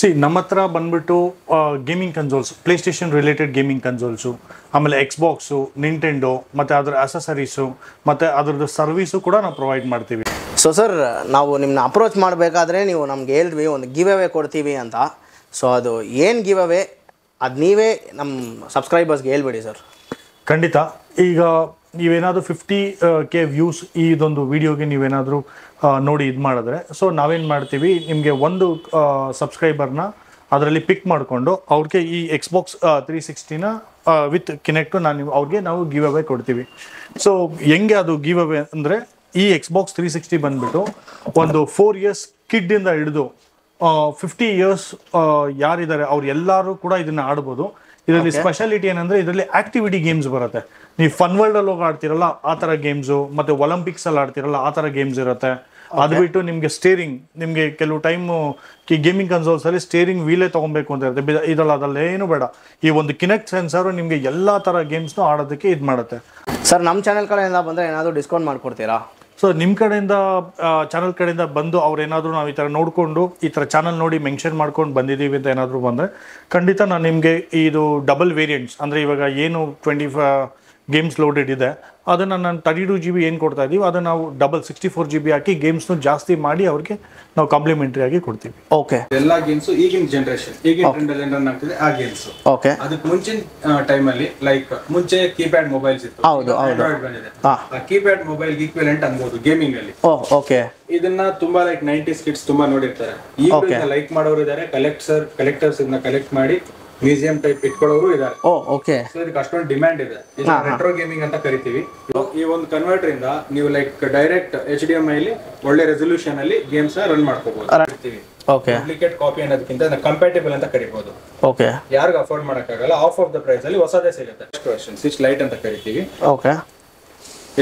C ನಮ್ಮ ಹತ್ರ ಬಂದ್ಬಿಟ್ಟು ಗೇಮಿಂಗ್ ಕನ್ಸೋಲ್ಸ್, ಪ್ಲೇಸ್ಟೇಷನ್ ರಿಲೇಟೆಡ್ ಗೇಮಿಂಗ್ ಕನ್ಸೋಲ್ಸು, ಆಮೇಲೆ ಎಕ್ಸ್ಬಾಕ್ಸು, ನಿಂಟೆಂಡೋ ಮತ್ತು ಅದರ ಅಸೆಸರೀಸು ಮತ್ತು ಅದರದ್ದು ಸರ್ವಿಸು ಕೂಡ ನಾವು ಪ್ರೊವೈಡ್ ಮಾಡ್ತೀವಿ. ಸೊ ಸರ್, ನಾವು ನಿಮ್ಮನ್ನ ಅಪ್ರೋಚ್ ಮಾಡಬೇಕಾದ್ರೆ ನೀವು ನಮ್ಗೆ ಹೇಳಿದ್ವಿ ಒಂದು ಗಿವ್ ಅವೇ ಕೊಡ್ತೀವಿ ಅಂತ. ಸೊ ಅದು ಏನು ಗಿವ್ ಅವೇ ಅದು ನೀವೇ ನಮ್ಮ ಸಬ್ಸ್ಕ್ರೈಬರ್ಸ್ಗೆ ಹೇಳ್ಬೇಡಿ ಸರ್. ಖಂಡಿತ. ಈಗ ನೀವೇನಾದರೂ 50K ವ್ಯೂಸ್ ಇದೊಂದು ವಿಡಿಯೋಗೆ ನೀವೇನಾದರೂ ನೋಡಿ ಇದು ಮಾಡಿದ್ರೆ, ಸೊ ನಾವೇನು ಮಾಡ್ತೀವಿ, ನಿಮಗೆ ಒಂದು ಸಬ್ಸ್ಕ್ರೈಬರ್ನ ಅದರಲ್ಲಿ ಪಿಕ್ ಮಾಡಿಕೊಂಡು ಅವ್ರಿಗೆ ಈ ಎಕ್ಸ್ಬಾಕ್ಸ್ 360ನ ವಿತ್ ಕಿನೆಕ್ಟು ಅವ್ರಿಗೆ ನಾವು ಗಿವ್ ಅವೇ ಕೊಡ್ತೀವಿ. ಸೊ ಹೆಂಗೆ ಅದು ಗಿವ್ ಅವೇ ಅಂದರೆ, ಈ ಎಕ್ಸ್ಬಾಕ್ಸ್ 360 ಬಂದ್ಬಿಟ್ಟು ಒಂದು 4 ಇಯರ್ಸ್ ಕಿಡ್ಡಿಂದ ಹಿಡಿದು 50 ಇಯರ್ಸ್ ಯಾರಿದ್ದಾರೆ ಅವ್ರು ಎಲ್ಲರೂ ಕೂಡ ಇದನ್ನ ಆಡ್ಬೋದು. ಇದರಲ್ಲಿ ಸ್ಪೆಷಾಲಿಟಿ ಏನಂದ್ರೆ, ಇದರಲ್ಲಿ ಆಕ್ಟಿವಿಟಿ ಗೇಮ್ಸ್ ಬರುತ್ತೆ. ನೀವು ಫನ್ ವರ್ಲ್ಡ್ ಅಲ್ಲಿ ಹೋಗಿ ಆಡ್ತಿರಲ್ಲ ಆ ಥರ ಗೇಮ್ಸು, ಮತ್ತೆ ಒಲಿಂಪಿಕ್ಸ್ ಅಲ್ಲಿ ಆಡ್ತಿರಲ್ಲ ಆ ಥರ ಗೇಮ್ಸ್ ಇರುತ್ತೆ. ಅದು ಬಿಟ್ಟು ನಿಮಗೆ ಸ್ಟೇರಿಂಗ್, ನಿಮಗೆ ಕೆಲವು ಟೈಮು ಗೇಮಿಂಗ್ ಕನ್ಸೋಲ್ಸ್ ಅಲ್ಲಿ ಸ್ಟೇರಿಂಗ್ ವೀಲೇ ತೊಗೊಬೇಕು ಅಂತ ಇರುತ್ತೆ. ಅದಲ್ಲ ಏನು ಬೇಡ, ಈ ಒಂದು ಕಿನೆಕ್ಟ್ ಸೆನ್ಸರು ನಿಮಗೆ ಎಲ್ಲ ಥರ ಗೇಮ್ಸ್ನು ಆಡೋದಕ್ಕೆ ಇದು ಮಾಡುತ್ತೆ. ಸರ್, ನಮ್ಮ ಚಾನಲ್ ಕಡೆಯಿಂದ ಬಂದರೆ ಏನಾದರೂ ಡಿಸ್ಕೌಂಟ್ ಮಾಡಿಕೊಡ್ತೀರಾ? ಸೊ ನಿಮ್ಮ ಕಡೆಯಿಂದ, ಚಾನಲ್ ಕಡೆಯಿಂದ ಬಂದು ಅವ್ರೇನಾದರೂ ನಾವು ಈ ಥರ ನೋಡಿಕೊಂಡು ಈ ಥರ ಚಾನಲ್ ನೋಡಿ ಮೆನ್ಷನ್ ಮಾಡ್ಕೊಂಡು ಬಂದಿದ್ದೀವಿ ಅಂತ ಏನಾದರೂ ಬಂದರೆ, ಖಂಡಿತ ನಾನು ನಿಮಗೆ ಇದು ಡಬಲ್ ವೇರಿಯಂಟ್ಸ್ ಅಂದರೆ ಇವಾಗ ಏನು 25 ಗೇಮ್ಸ್ ಲೋಡೆಡ್ ಇದೆ ಅದನ್ನು ನಾನು 32 GB ಏನು ಕೊಡ್ತಾ ಇದ್ದೀವಿ ಅದನ್ನು ನಾವು ಡಬಲ್ 64 GB ಹಾಕಿ ಗೇಮ್ಸ್ನು ಜಾಸ್ತಿ ಮಾಡಿ ಅವ್ರಿಗೆ ನಾವು ಕಾಂಪ್ಲಿಮೆಂಟರಿ ಆಗಿ ಕೊಡ್ತೀವಿ. ಓಕೆ. ಎಲ್ಲ ಗೇಮ್ಸ್ ಈಗಿನ ಜನರೇಷನ್, ಈಗಿನ ಟ್ರೆಂಡಲ್ಲಿ ರನ್ ಆಗ್ತಿದೆ ಆ ಗೇಮ್ಸ್. ಓಕೆ. ಅದಕ್ಕೆ ಮುಂಚಿನ ಟೈಮಲ್ಲಿ ಲೈಕ್ ಮುಂಚೆ ಕೀಪ್ಯಾಡ್ ಮೊಬೈಲ್ಸ್ ಇತ್ತು, ಆಂಡ್ರಾಯ್ಡ್ ಬಂದಿದೆ. ಆ ಕೀಪ್ಯಾಡ್ ಮೊಬೈಲ್ ಈಕ್ವಿಲೆಂಟ್ ಅನ್ಬೋದು ಗೇಮಿಂಗ್ ಅಲ್ಲಿ. ಓಕೆ. ಇದನ್ನ ತುಂಬಾ ಲೈಕ್ 90s ಕಿಡ್ಸ್ ತುಂಬಾ ನೋಡಿರ್ತಾರೆ. ಈಗ ಲೈಕ್ ಮಾಡೋರು ಇದ್ದಾರೆ, ಕಲೆಕ್ಟರ್ಸ್ ಇದನ್ನ ಕಲೆಕ್ಟ್ ಮಾಡಿ ಮ್ಯೂಸಿಯಂ ಟೈಪ್ ಇಟ್ಕೊಳ್ಳೋರು ಇದ್ದಾರೆ. ಓಕೆ. ಸೊ ಇದಕ್ಕೆ ಅಷ್ಟೊಂದು ಡಿಮ್ಯಾಂಡ್ ಇದೆ. ರೆಟ್ರೋ ಗೇಮಿಂಗ್ ಅಂತ ಕರಿತೀವಿ. ಈ ಒಂದು ಕನ್ವರ್ಟರ್ ಇಂದ ನೀವು ಲೈಕ್ ಡೈರೆಕ್ಟ್ HDMI ಅಲ್ಲಿ ಒಳ್ಳೆ ರೆಸಲ್ಯೂಷನ್ ಅಲ್ಲಿ ಗೇಮ್ಸ್ ರನ್ ಮಾಡ್ಕೋಬಹುದು. ಡೂಪ್ಲಿಕೇಟ್ ಕಾಪಿ ಅನ್ನೋದಕ್ಕಿಂತ ಕಂಪ್ಯಾಟಿಬಲ್ ಅಂತ ಕರಿಬಹುದು. ಓಕೆ. ಯಾರಿಗೂ ಅಫೋರ್ಡ್ ಮಾಡಕ್ಕಾಗಲ್ಲ, ಆಫ್ ಆಫ್ ದ ಪ್ರೈಸ್ ಅಲ್ಲಿ ಹೊಸದೇ ಸಿಗುತ್ತೆ. ನೆಕ್ಸ್ಟ್ ವರ್ಷನ್ 6 ಲೈಟ್ ಅಂತ ಕರಿತೀವಿ. ಓಕೆ.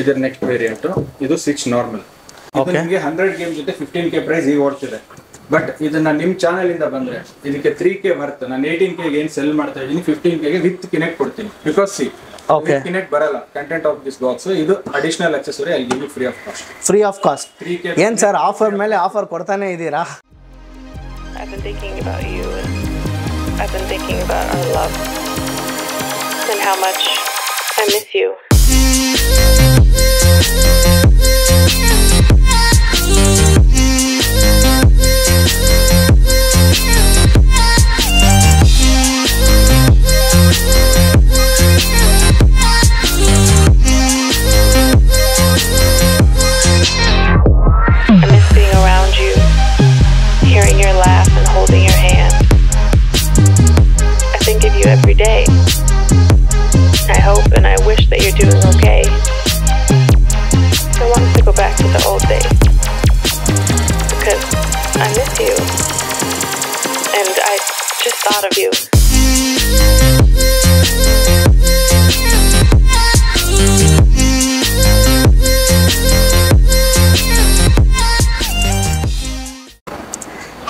ಇದರ ನೆಕ್ಸ್ಟ್ ವೇರಿಯಂಟ್ ಇದು 6 ನಾರ್ಮಲ್. ಇದು ನಿಮಗೆ 100 ಗೇಮ್ ಜೊತೆ 15K ಪ್ರೈಸ್ ಈಗ ಓಡ್ತಿದೆ. ಬಟ್ ಇದನ್ನ ನಿಮ್ ಚಾನೆಲ್ ಇಂದ ಬಂದ್ರೆ ಇದಕ್ಕೆ 3K ವರ್ತ್. ನಾನು 18K ಏನ್ ಸೆಲ್ ಮಾಡ್ತಾ ಇದ್ದೀನಿ 15K ವಿತ್ ಕಿನೆಕ್ಟ್ ಕೊಡ್ತೀನಿ. ಬಿಕಾಸ್ ಕಿನೆಕ್ಟ್ ಬರಲ್ಲ ಕಂಟೆಂಟ್ ಆಫ್ ದಿಸ್ ಬಾಕ್ಸ್. ಇದು additional accessory I give you free of cost. Free of cost. ಏನ್ ಸರ್, ಆಫರ್ ಮೇಲೆ ಆಫರ್ ಕೊಡ್ತಾನೆ ಇದ್ದೀರಾ? I've been thinking about you, and I've been thinking about our love and how much I miss you. Every day. I hope and I wish that you're doing okay. I want to go back to the old days because I miss you and I just thought of you.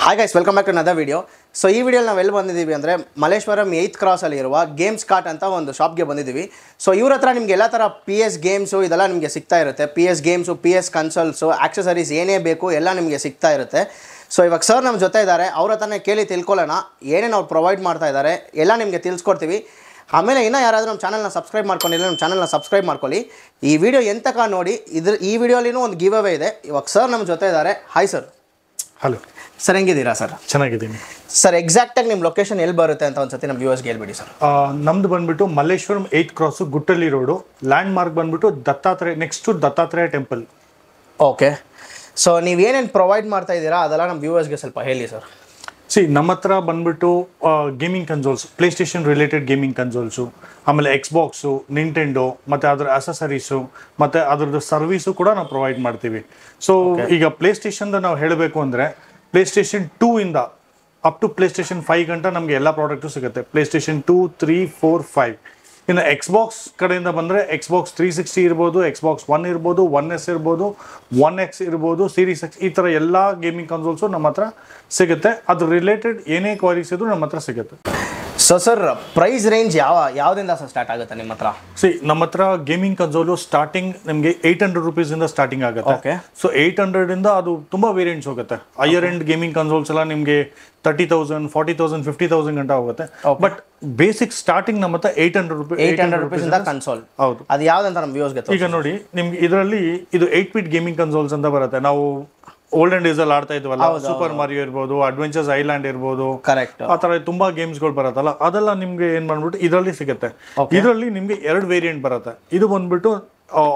Hi guys, welcome back to another video. So ಈ ವಿಡಿಯೋಲಿ ನಾವು ಎಲ್ಲಿ ಬಂದಿದ್ದೀವಿ ಅಂದರೆ Malleshwaram 8th ಕ್ರಾಸಲ್ಲಿ ಇರುವ games cart ಅಂತ ಒಂದು ಶಾಪ್ಗೆ ಬಂದಿದ್ದೀವಿ. ಸೊ ಇವ್ರ ಹತ್ರ ನಿಮಗೆ ಎಲ್ಲ ಥರ PS ಗೇಮ್ಸು ಇದೆಲ್ಲ ನಿಮಗೆ ಸಿಗ್ತಾ ಇರುತ್ತೆ. PS ಗೇಮ್ಸು, PS ಕನ್ಸೋಲ್ಸು, ಆಕ್ಸೆಸರೀಸ್ ಏನೇ ಬೇಕು ಎಲ್ಲ ನಿಮಗೆ ಸಿಗ್ತಾ ಇರುತ್ತೆ. ಸೊ ಇವಾಗ ಸರ್ ನಮ್ಮ ಜೊತೆ ಇದ್ದಾರೆ, ಅವ್ರ ಹತ್ರನೇ ಕೇಳಿ ತಿಳ್ಕೊಳ್ಳೋಣ ಏನೇನು ಅವ್ರು ಪ್ರೊವೈಡ್ ಮಾಡ್ತಾ ಇದ್ದಾರೆ ಎಲ್ಲ ನಿಮಗೆ ತಿಳಿಸ್ಕೊಡ್ತೀವಿ. ಆಮೇಲೆ ಇನ್ನೂ ಯಾರಾದರೂ ನಮ್ಮ ಚಾನಲ್ನ ಸಬ್ಸ್ಕ್ರೈಬ್ ಮಾಡ್ಕೊಂಡಿಲ್ಲ, ನಮ್ಮ ಚಾನಲ್ನ ಸಬ್ಸ್ಕ್ರೈಬ್ ಮಾಡ್ಕೊಳ್ಳಿ. ಈ ವಿಡಿಯೋ ಎಂತಕ ನೋಡಿ, ಈ ವಿಡಿಯೋಲಿನೂ ಒಂದು ಗಿವ್ ಅವೇ ಇದೆ. ಇವಾಗ ಸರ್ ನಮ್ಮ ಜೊತೆ ಇದ್ದಾರೆ. Hi sir. ಹಲೋ ಸರ್, ಹೆಂಗಿದ್ದೀರಾ ಸರ್? ಚೆನ್ನಾಗಿದ್ದೀನಿ ಸರ್. ಎಕ್ಸಾಕ್ಟಾಗಿ ನಿಮ್ಮ ಲೊಕೇಶನ್ ಎಲ್ಲಿ ಬರುತ್ತೆ ಅಂತ ಒಂದ್ಸತಿ ನಮ್ಮ ವ್ಯೂವರ್ಸ್ಗೆ ಹೇಳ್ಬಿಡಿ ಸರ್. ನಮ್ದು ಬಂದ್ಬಿಟ್ಟು Malleshwaram 8th cross Guttahalli road. Landmark ಬಂದ್ಬಿಟ್ಟು Dattatreya, next Dattatreya temple. Okay. So ನೀವೇನೇನು ಪ್ರೊವೈಡ್ ಮಾಡ್ತಾ ಇದ್ದೀರಾ ಅದೆಲ್ಲ ನಮ್ಮ ವ್ಯೂವರ್ಸ್ಗೆ ಸ್ವಲ್ಪ ಹೇಳಿ ಸರ್. ಸಿ ನಮ್ಮ ಹತ್ರ ಬಂದ್ಬಿಟ್ಟು ಗೇಮಿಂಗ್ ಕನ್ಸೋಲ್ಸ್, ಪ್ಲೇಸ್ಟೇಷನ್ ರಿಲೇಟೆಡ್ ಗೇಮಿಂಗ್ ಕನ್ಸೋಲ್ಸು, ಆಮೇಲೆ ಎಕ್ಸ್ಬಾಕ್ಸು, ನಿಂಟೆಂಡೋ ಮತ್ತು ಅದರ ಅಸೆಸರೀಸು ಮತ್ತು ಅದರದ್ದು ಸರ್ವಿಸು ಕೂಡ ನಾವು ಪ್ರೊವೈಡ್ ಮಾಡ್ತೀವಿ. ಸೊ ಈಗ ಪ್ಲೇಸ್ಟೇಷನ್ದು ನಾವು ಹೇಳಬೇಕು ಅಂದರೆ, ಪ್ಲೇಸ್ಟೇಷನ್ 2 ಇಂದ ಅಪ್ ಟು ಪ್ಲೇಸ್ಟೇಷನ್ 5 ಗಂಟ ನಮಗೆ ಎಲ್ಲ ಪ್ರಾಡಕ್ಟು ಸಿಗುತ್ತೆ. ಪ್ಲೇಸ್ಟೇಷನ್ 2, 3, 4, 5. ಇನ್ನು ಎಕ್ಸ್ಬಾಕ್ಸ್ ಕಡೆಯಿಂದ ಬಂದರೆ ಎಕ್ಸ್ಬಾಕ್ಸ್ 360 ಇರ್ಬೋದು, ಎಕ್ಸ್ಬಾಕ್ಸ್ 1 ಇರ್ಬೋದು, 1S ಇರ್ಬೋದು, 1X ಇರ್ಬೋದು, ಸೀರೀಸ್ X, ಈ ಥರ ಎಲ್ಲ ಗೇಮಿಂಗ್ ಕನ್ಸೋಲ್ಸು ನಮ್ಮ ಹತ್ರ ಸಿಗುತ್ತೆ. ಅದ್ರ ರಿಲೇಟೆಡ್ ಏನೇ ಕ್ವೈರೀಸ್ ಇದ್ರೂ ನಮ್ಮ ಹತ್ರ ಸಿಗುತ್ತೆ. ಸೊ ಸರ್ ಪ್ರೈಸ್ ರೇಂಜ್ ಯಾವುದರಿಂದ ಸರ್ ಸ್ಟಾರ್ಟ್ ಆಗುತ್ತೆ ನಿಮ್ಮ ಹತ್ರ? ನಮ್ಮ ಹತ್ರ ಗೇಮಿಂಗ್ ಕನ್ಸೋಲು ಸ್ಟಾರ್ಟಿಂಗ್ ನಿಮಗೆ 800 rupees ಸ್ಟಾರ್ಟಿಂಗ್ ಆಗುತ್ತೆ. ಓಕೆ. ಸೊ 800 ಇಂದ ಅದು ತುಂಬಾ ವೇರಿಯಂಟ್ಸ್ ಹೋಗುತ್ತೆ. ಹೈಯರ್ ಎಂಡ್ ಗೇಮಿಂಗ್ ಕನ್ಸೋಲ್ಸ್ ಎಲ್ಲ ನಿಮಗೆ 30,000, 40,000, 50,000 ಗಂಟ ಹೋಗುತ್ತೆ. ಬಟ್ ಬೇಸಿಕ್ ಸ್ಟಾರ್ಟಿಂಗ್ ನಮ್ಮ ಹತ್ರ 800 rupees ಇಂದ ಕನ್ಸೋಲ್. ಹೌದು. ಅದು ಯಾವ್ದಂತ ನಮ್ಮ ವ್ಯೂಸ್ಗೆ ಈಗ ನೋಡಿ ನಿಮ್ಗೆ ಇದರಲ್ಲಿ ಇದು 8-bit ಗೇಮಿಂಗ್ ಕನ್ಸೋಲ್ಸ್ ಅಂತ ಬರುತ್ತೆ. ನಾವು ಓಲ್ಡನ್ ಡೇಸ್ ಅಲ್ಲಿ ಆಡ್ತಾ ಇದ್ವಲ್ಲ, ಸೂಪರ್ ಮಾರಿಯೋ ಇರ್ಬೋದು, ಅಡ್ವೆಂಚರ್ಸ್ ಐಲ್ಯಾಂಡ್ ಇರ್ಬೋದು, ಕರೆಕ್ಟ್, ಆ ತರ ತುಂಬಾ ಗೇಮ್ಸ್ಗಳು ಬರುತ್ತಲ್ಲ, ಅದೆಲ್ಲ ನಿಮ್ಗೆ ಏನ್ ಮಾಡ್ಬಿಟ್ಟು ಇದರಲ್ಲಿ ಸಿಗುತ್ತೆ. ಇದರಲ್ಲಿ ನಿಮ್ಗೆ 2 ವೇರಿಯಂಟ್ ಬರುತ್ತೆ. ಇದು ಬಂದ್ಬಿಟ್ಟು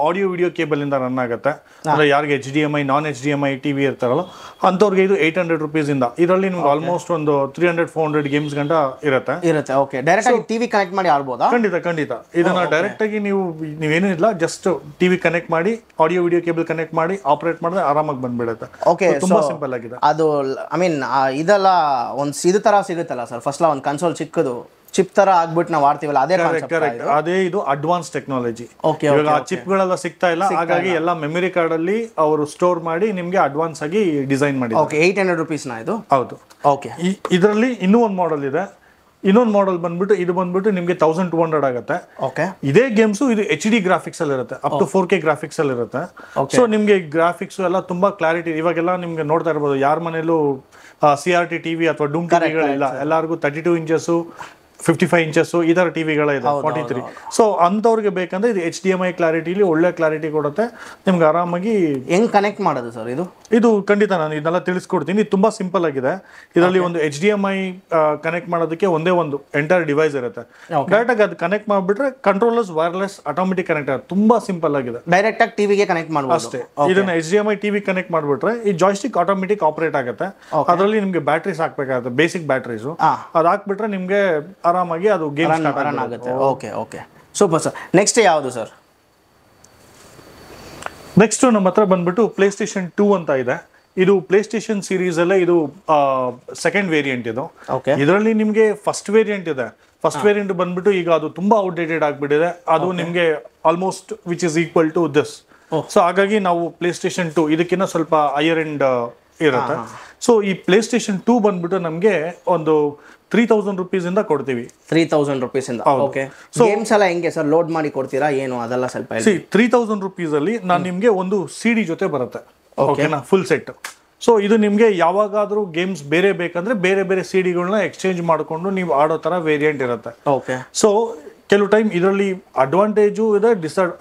ಆಡಿಯೋ ವಿಡಿಯೋ ಕೇಬಲ್ ಇಂದ ರನ್ ಆಗುತ್ತೆ. ಅಂದ್ರೆ ಯಾರಿಗೆ HDMI ನಾನ್ HDMI ಟಿವಿ ಇರ್ತಾರಲ್ಲ ಅಂತವ್ರಿಗೆ ಇದು 800 rupees ಇಂದ. ಇದರಲ್ಲಿ ನಿಮ್ಗೆ ಆಲ್ಮೋಸ್ಟ್ ಒಂದು 300-400 ಗೇಮ್ಸ್ ಗಂಟ ಇರುತ್ತೆ. ಓಕೆ. ಡೈರೆಕ್ಟ್ ಆಗಿ ಟಿವಿ ಕನೆಕ್ಟ್ ಮಾಡಿ ಆಡ್ಬೋದಾ? ಖಂಡಿತ. ಇದನ್ನ ಡೈರೆಕ್ಟ್ ಆಗಿ ನೀವೇನು ಇಲ್ಲ, ಜಸ್ಟ್ ಟಿವಿ ಕನೆಕ್ಟ್ ಮಾಡಿ ಆಡಿಯೋ ವಿಡಿಯೋ ಕೇಬಲ್ ಕನೆಕ್ಟ್ ಮಾಡಿ ಆಪರೇಟ್ ಮಾಡಿದ್ರೆ ಆರಾಮಾಗಿ ಬಂದ್ಬಿಡುತ್ತೆ. ಓಕೆ. ತುಂಬಾ ಸಿಂಪಲ್ ಆಗಿದೆ. ಅದು ಐ ಮೀನ್ ಇದೆಲ್ಲ ಒಂದು ಇದು ತರ ಸಿಗುತ್ತಲ್ಲ ಸರ್, ಫಸ್ಟ್ ಒಂದು ಕನ್ಸೋಲ್ ಚಿಕ್ಕದು ಚಿಪ್ ತರ ಆಗ್ಬಿಟ್ಟು ನಾವು ಆಡ್ತೀವಲ್ಲ, ಅದೇ ಕರೆಕ್ಟ್. ಅದೇ ಇದು ಅಡ್ವಾನ್ಸ್ ಟೆಕ್ನಾಲಜಿ. ಇವಾಗ ಆ ಚಿಪ್ ಗಳೆಲ್ಲ ಸಿಗ್ತಾ ಇಲ್ಲ, ಹಾಗಾಗಿ ಎಲ್ಲ ಮೆಮರಿ ಕಾರ್ಡ್ ಅಲ್ಲಿ ಅವರು ಸ್ಟೋರ್ ಮಾಡಿ ನಿಮ್ಗೆ ಅಡ್ವಾನ್ಸ್ ಆಗಿ ಡಿಸೈನ್ ಮಾಡಿ. ಓಕೆ. 800 rupees ನ ಇದು? ಹೌದು. ಓಕೆ. ಇದರಲ್ಲಿ ಇನ್ನೂ ಒಂದು ಮಾಡೆಲ್ ಇದೆ. ಇನ್ನೊಂದು ಮಾಡೆಲ್ ಬಂದ್ಬಿಟ್ಟು ಇದು ಬಂದ್ಬಿಟ್ಟು ನಿಮ್ಗೆ 1200 ಆಗುತ್ತೆ. ಓಕೆ. ಇದೇ ಗೇಮ್ಸ್ ಇದು HD ಗ್ರಾಫಿಕ್ಸ್ ಅಲ್ಲಿ ಇರುತ್ತೆ, ಅಪ್ ಟು 4K ಗ್ರಾಫಿಕ್ಸ್ ಅಲ್ಲಿ ಇರುತ್ತೆ. ಸೊ ನಿಮ್ಗೆ ಗ್ರಾಫಿಕ್ಸ್ ಎಲ್ಲ ತುಂಬಾ ಕ್ಲಾರಿಟಿ. ಇವಾಗೆಲ್ಲ ನಿಮ್ಗೆ ನೋಡ್ತಾ ಇರ್ಬೋದು, ಯಾರ ಮನೇಲೂ CRT ಟಿವಿ ಅಥವಾ ಡೂಮ್ ಟಿವಿಗಳಿಲ್ಲ, ಎಲ್ಲರಿಗೂ 32 inches 55 inches ಈ ತರ ಟಿವಿಗಳ ಇದೆ, 43. ಸೊ ಅಂತವ್ರಿಗೆ ಬೇಕಂದ್ರೆ ಇದು HDMI ಕ್ಲಾರಿಟಿಲಿ ಒಳ್ಳೆ ಕ್ಲಾರಿಟಿ ಕೊಡುತ್ತೆ ನಿಮ್ಗೆ. ಆರಾಮಾಗಿ ಹೆಂಗ್ ಕನೆಕ್ಟ್ ಮಾಡೋದು ಸರ್ ಇದು ಖಂಡಿತ ನಾನು ಇದನ್ನೆಲ್ಲ ತಿಳಿಸ್ಕೊಡ್ತೀನಿ. ಇದು ತುಂಬಾ ಸಿಂಪಲ್ ಆಗಿದೆ. ಇದರಲ್ಲಿ ಒಂದು HDMI ಕನೆಕ್ಟ್ ಮಾಡೋದಕ್ಕೆ ಒಂದೇ ಒಂದು ಎಂಟೈರ್ ಡಿವೈಸ್ ಇರುತ್ತೆ. ಡೈರೆಕ್ಟ್ ಆಗಿ ಅದು ಕನೆಕ್ಟ್ ಮಾಡಿಬಿಟ್ರೆ ಕಂಟ್ರೋಲರ್ಸ್ ವೈರ್ಲೆಸ್ ಆಟೋಮೆಟಿಕ್ ಕನೆಕ್ಟ್ ಆಗುತ್ತೆ. ತುಂಬಾ ಸಿಂಪಲ್ ಆಗಿದೆ. ಡೈರೆಕ್ಟ್ ಆಗಿ ಟಿವಿಗೆ ಕನೆಕ್ಟ್ ಮಾಡಬಹುದು ಅಷ್ಟೇ. ಇದನ್ನ HDMI ಟಿವಿ ಕನೆಕ್ಟ್ ಮಾಡ್ಬಿಟ್ರೆ ಈ ಜಾಯ್ಸ್ಟಿಕ್ ಆಟೋಮೆಟಿಕ್ ಆಪರೇಟ್ ಆಗುತ್ತೆ. ಅದರಲ್ಲಿ ನಿಮ್ಗೆ ಬ್ಯಾಟ್ರೀಸ್ ಹಾಕ್ಬೇಕಾಗುತ್ತೆ, ಬೇಸಿಕ್ ಬ್ಯಾಟ್ರೀಸ್. ಅದು ಹಾಕ್ಬಿಟ್ರೆ ನಿಮ್ಗೆ ಆರಾಮಾಗಿ ಅದು ಗೇಮ್ ರನ್ ಆಗುತ್ತೆ. ಓಕೆ. Super sir. ನೆಕ್ಸ್ಟ್ ಯಾವುದು ಸರ್? ನೆಕ್ಸ್ಟ್ ನಮ್ಮ ಹತ್ರ ಬಂದ್ಬಿಟ್ಟು PlayStation 2 ಅಂತ ಇದೆ. ಇದು PlayStation ಸೀರೀಸ್ ಅಲ್ಲೇ ಇದು ಸೆಕೆಂಡ್ ವೇರಿಯಂಟ್. ಇದು ಇದರಲ್ಲಿ ನಿಮ್ಗೆ ಫಸ್ಟ್ ವೇರಿಯಂಟ್ ಇದೆ. ಫಸ್ಟ್ ವೇರಿಯಂಟ್ ಬಂದ್ಬಿಟ್ಟು ಈಗ ಅದು ತುಂಬಾ ಔಟ್ಡೇಟೆಡ್ ಆಗ್ಬಿಟ್ಟಿದೆ. ಅದು ನಿಮ್ಗೆ almost which is equal to this. So ಹಾಗಾಗಿ ನಾವು PlayStation 2 ಇದಕ್ಕಿಂತ ಸ್ವಲ್ಪ ಹೈಯರ್ ಎಂಡ್ ಇರುತ್ತೆ. ಸೊ ಈ PlayStation 2 ಬಂದ್ಬಿಟ್ಟು ನಮ್ಗೆ ಒಂದು 3,000 rupees ಇಂದ ಕೊಡ್ತೀವಿ. 3,000 rupees ಇಂದ. ಓಕೆ. ಗೇಮ್ಸ್ ಎಲ್ಲ ಹೆಂಗೆ ಸರ್ ಲೋಡ್ ಮಾಡಿ ಕೊಡ್ತೀರಾ ಏನು? ಅದೆಲ್ಲ ಸ್ವಲ್ಪ ಹೇಳಿ. 3,000 rupees ಅಲ್ಲಿ ನಾನು ನಿಮ್ಗೆ ಒಂದು CD ಜೊತೆ ಬರುತ್ತೆ. ಓಕೆನಾ? Full set. ಸೊ ಇದು ನಿಮ್ಗೆ ಯಾವಾಗಾದ್ರೂ ಗೇಮ್ಸ್ ಬೇರೆ ಬೇಕಂದ್ರೆ ಬೇರೆ ಬೇರೆ CDಗಳನ್ನ ಎಕ್ಸ್ಚೇಂಜ್ ಮಾಡ್ಕೊಂಡು ನೀವು ಆಡೋ ತರ ವೇರಿಯಂಟ್ ಇರುತ್ತೆ. ಓಕೆ. ಸೊ ಕೆಲವು ಟೈಮ್ ಇದರಲ್ಲಿ ಅಡ್ವಾಂಟೇಜು ಇದೆ,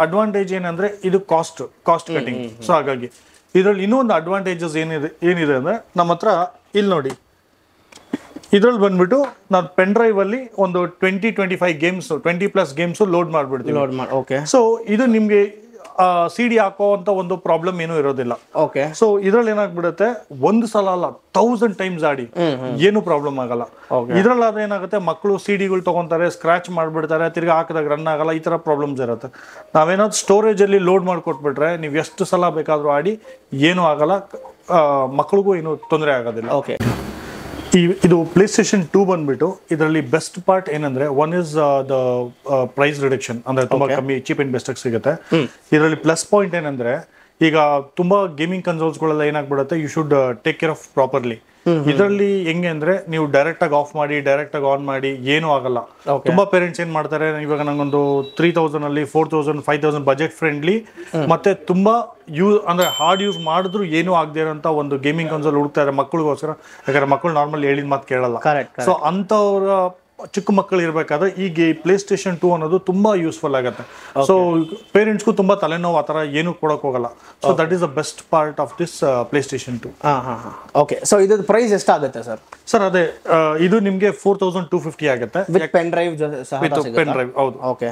ಅಡ್ವಾಂಟೇಜ್ ಏನಂದ್ರೆ ಇದು ಕಾಸ್ಟ್ ಕಟಿಂಗ್. ಸೊ ಹಾಗಾಗಿ ಇದರಲ್ಲಿ ಇನ್ನೊಂದು ಅಡ್ವಾಂಟೇಜಸ್ ಏನಿದೆ ಅಂದ್ರೆ ನಮ್ಮ ಹತ್ರ ಇಲ್ಲಿ ನೋಡಿ, ಇದ್ರಲ್ಲಿ ಬಂದ್ಬಿಟ್ಟು ನಾನು ಪೆನ್ ಡ್ರೈವ್ ಅಲ್ಲಿ ಒಂದು 20-25 ಗೇಮ್ಸ್ 20+ ಗೇಮ್ಸ್ ಲೋಡ್ ಮಾಡ್ಬಿಡ್ತೀವಿ. ಸೊ ಇದು ನಿಮ್ಗೆ CD ಹಾಕೋ ಅಂತ ಒಂದು ಪ್ರಾಬ್ಲಮ್ ಏನೂ ಇರೋದಿಲ್ಲ. ಓಕೆ. ಸೊ ಇದ್ರಲ್ಲಿ ಏನಾಗ್ಬಿಡುತ್ತೆ, ಒಂದು ಸಲ ಅಲ್ಲ 1000 times ಆಡಿ ಏನು ಪ್ರಾಬ್ಲಮ್ ಆಗಲ್ಲ. ಇದ್ರಲ್ಲಿ ಆದ್ರೆ ಏನಾಗುತ್ತೆ, ಮಕ್ಕಳು CDಗಳು ತಗೊಂತಾರೆ, ಸ್ಕ್ರಾಚ್ ಮಾಡ್ಬಿಡ್ತಾರೆ, ತಿರ್ಗಾ ಹಾಕಿದಾಗ ರನ್ ಆಗಲ್ಲ, ಈ ತರ ಪ್ರಾಬ್ಲಮ್ಸ್ ಇರುತ್ತೆ. ನಾವೇನಾದ್ರು ಸ್ಟೋರೇಜ್ ಅಲ್ಲಿ ಲೋಡ್ ಮಾಡ್ಕೊಟ್ಬಿಟ್ರೆ ನೀವು ಎಷ್ಟು ಸಲ ಬೇಕಾದ್ರೂ ಆಡಿ ಏನೂ ಆಗಲ್ಲ, ಮಕ್ಕಳಿಗೂ ಏನು ತೊಂದರೆ ಆಗೋದಿಲ್ಲ. ಓಕೆ. ಇದು PlayStation 2 ಬಂದ್ಬಿಟ್ಟು ಇದರಲ್ಲಿ ಬೆಸ್ಟ್ ಪಾರ್ಟ್ ಏನಂದ್ರೆ, one is the price reduction. ಅಂದ್ರೆ ತುಂಬಾ ಕಮ್ಮಿ, ಚೀಪ್ ಅಂಡ್ ಬೆಸ್ಟ್ ಆಗಿ ಸಿಗುತ್ತೆ. ಇದರಲ್ಲಿ ಪ್ಲಸ್ ಪಾಯಿಂಟ್ ಏನಂದ್ರೆ, ಈಗ ತುಂಬಾ ಗೇಮಿಂಗ್ ಕನ್ಸೋಲ್ಸ್ಗಳೆಲ್ಲ ಏನಾಗ್ಬಿಡುತ್ತೆ, you should take care of properly. ಇದರಲ್ಲಿ ಹೆಂಗೆ ಅಂದ್ರೆ, ನೀವು ಡೈರೆಕ್ಟ್ ಆಗಿ ಆಫ್ ಮಾಡಿ ಡೈರೆಕ್ಟ್ ಆಗಿ ಆನ್ ಮಾಡಿ ಏನೂ ಆಗಲ್ಲ. ತುಂಬಾ ಪೇರೆಂಟ್ಸ್ ಏನ್ ಮಾಡ್ತಾರೆ, ಇವಾಗ ನಂಗೊಂದು 3,000 ಅಲ್ಲಿ 4,000 5,000 ಬಜೆಟ್ ಫ್ರೆಂಡ್ಲಿ ಮತ್ತೆ ತುಂಬಾ ಅಂದ್ರೆ ಹಾರ್ಡ್ ಯೂಸ್ ಮಾಡಿದ್ರು ಏನೂ ಆಗದೆ ಇರೋಂತ ಒಂದು ಗೇಮಿಂಗ್ ಕನ್ಸೋಲ್ ಹುಡುಕ್ತಾರೆ ಮಕ್ಕಳಿಗೋಸ್ಕರ. ಯಾಕಂದ್ರೆ ಮಕ್ಕಳು ನಾರ್ಮಲ್ ಹೇಳಿದ ಮಾತು ಕೇಳಲ್ಲ. ಸೊ ಅಂತವ್ರ ಚಿಕ್ಕ ಮಕ್ಕಳು ಇರ್ಬೇಕಾದ್ರೆ ಈಗ PlayStation 2 ಅನ್ನೋದು ತುಂಬಾ ಯೂಸ್ಫುಲ್ ಆಗುತ್ತೆ. ಸೊ ಪೇರೆಂಟ್ಸ್ಗೂ ತುಂಬಾ ತಲೆನೋವು ಆತರ ಏನು ಕೊಡಕ್ ಹೋಗಲ್ಲ. So that is the best part of this PlayStation 2. Okay. So ಇದ್ರ ಪ್ರೈಸ್ ಎಷ್ಟಾಗುತ್ತೆ ಸರ್? ಸರ್ ಅದೇ ಇದು ನಿಮ್ಗೆ 4,250 ಆಗುತ್ತೆ. ವಿತ್ ಪೆನ್ ಡ್ರೈವ್ ಸಹ ಸಿಗುತ್ತೆ? ಪೆನ್ ಡ್ರೈವ್, ಹೌದು. Okay.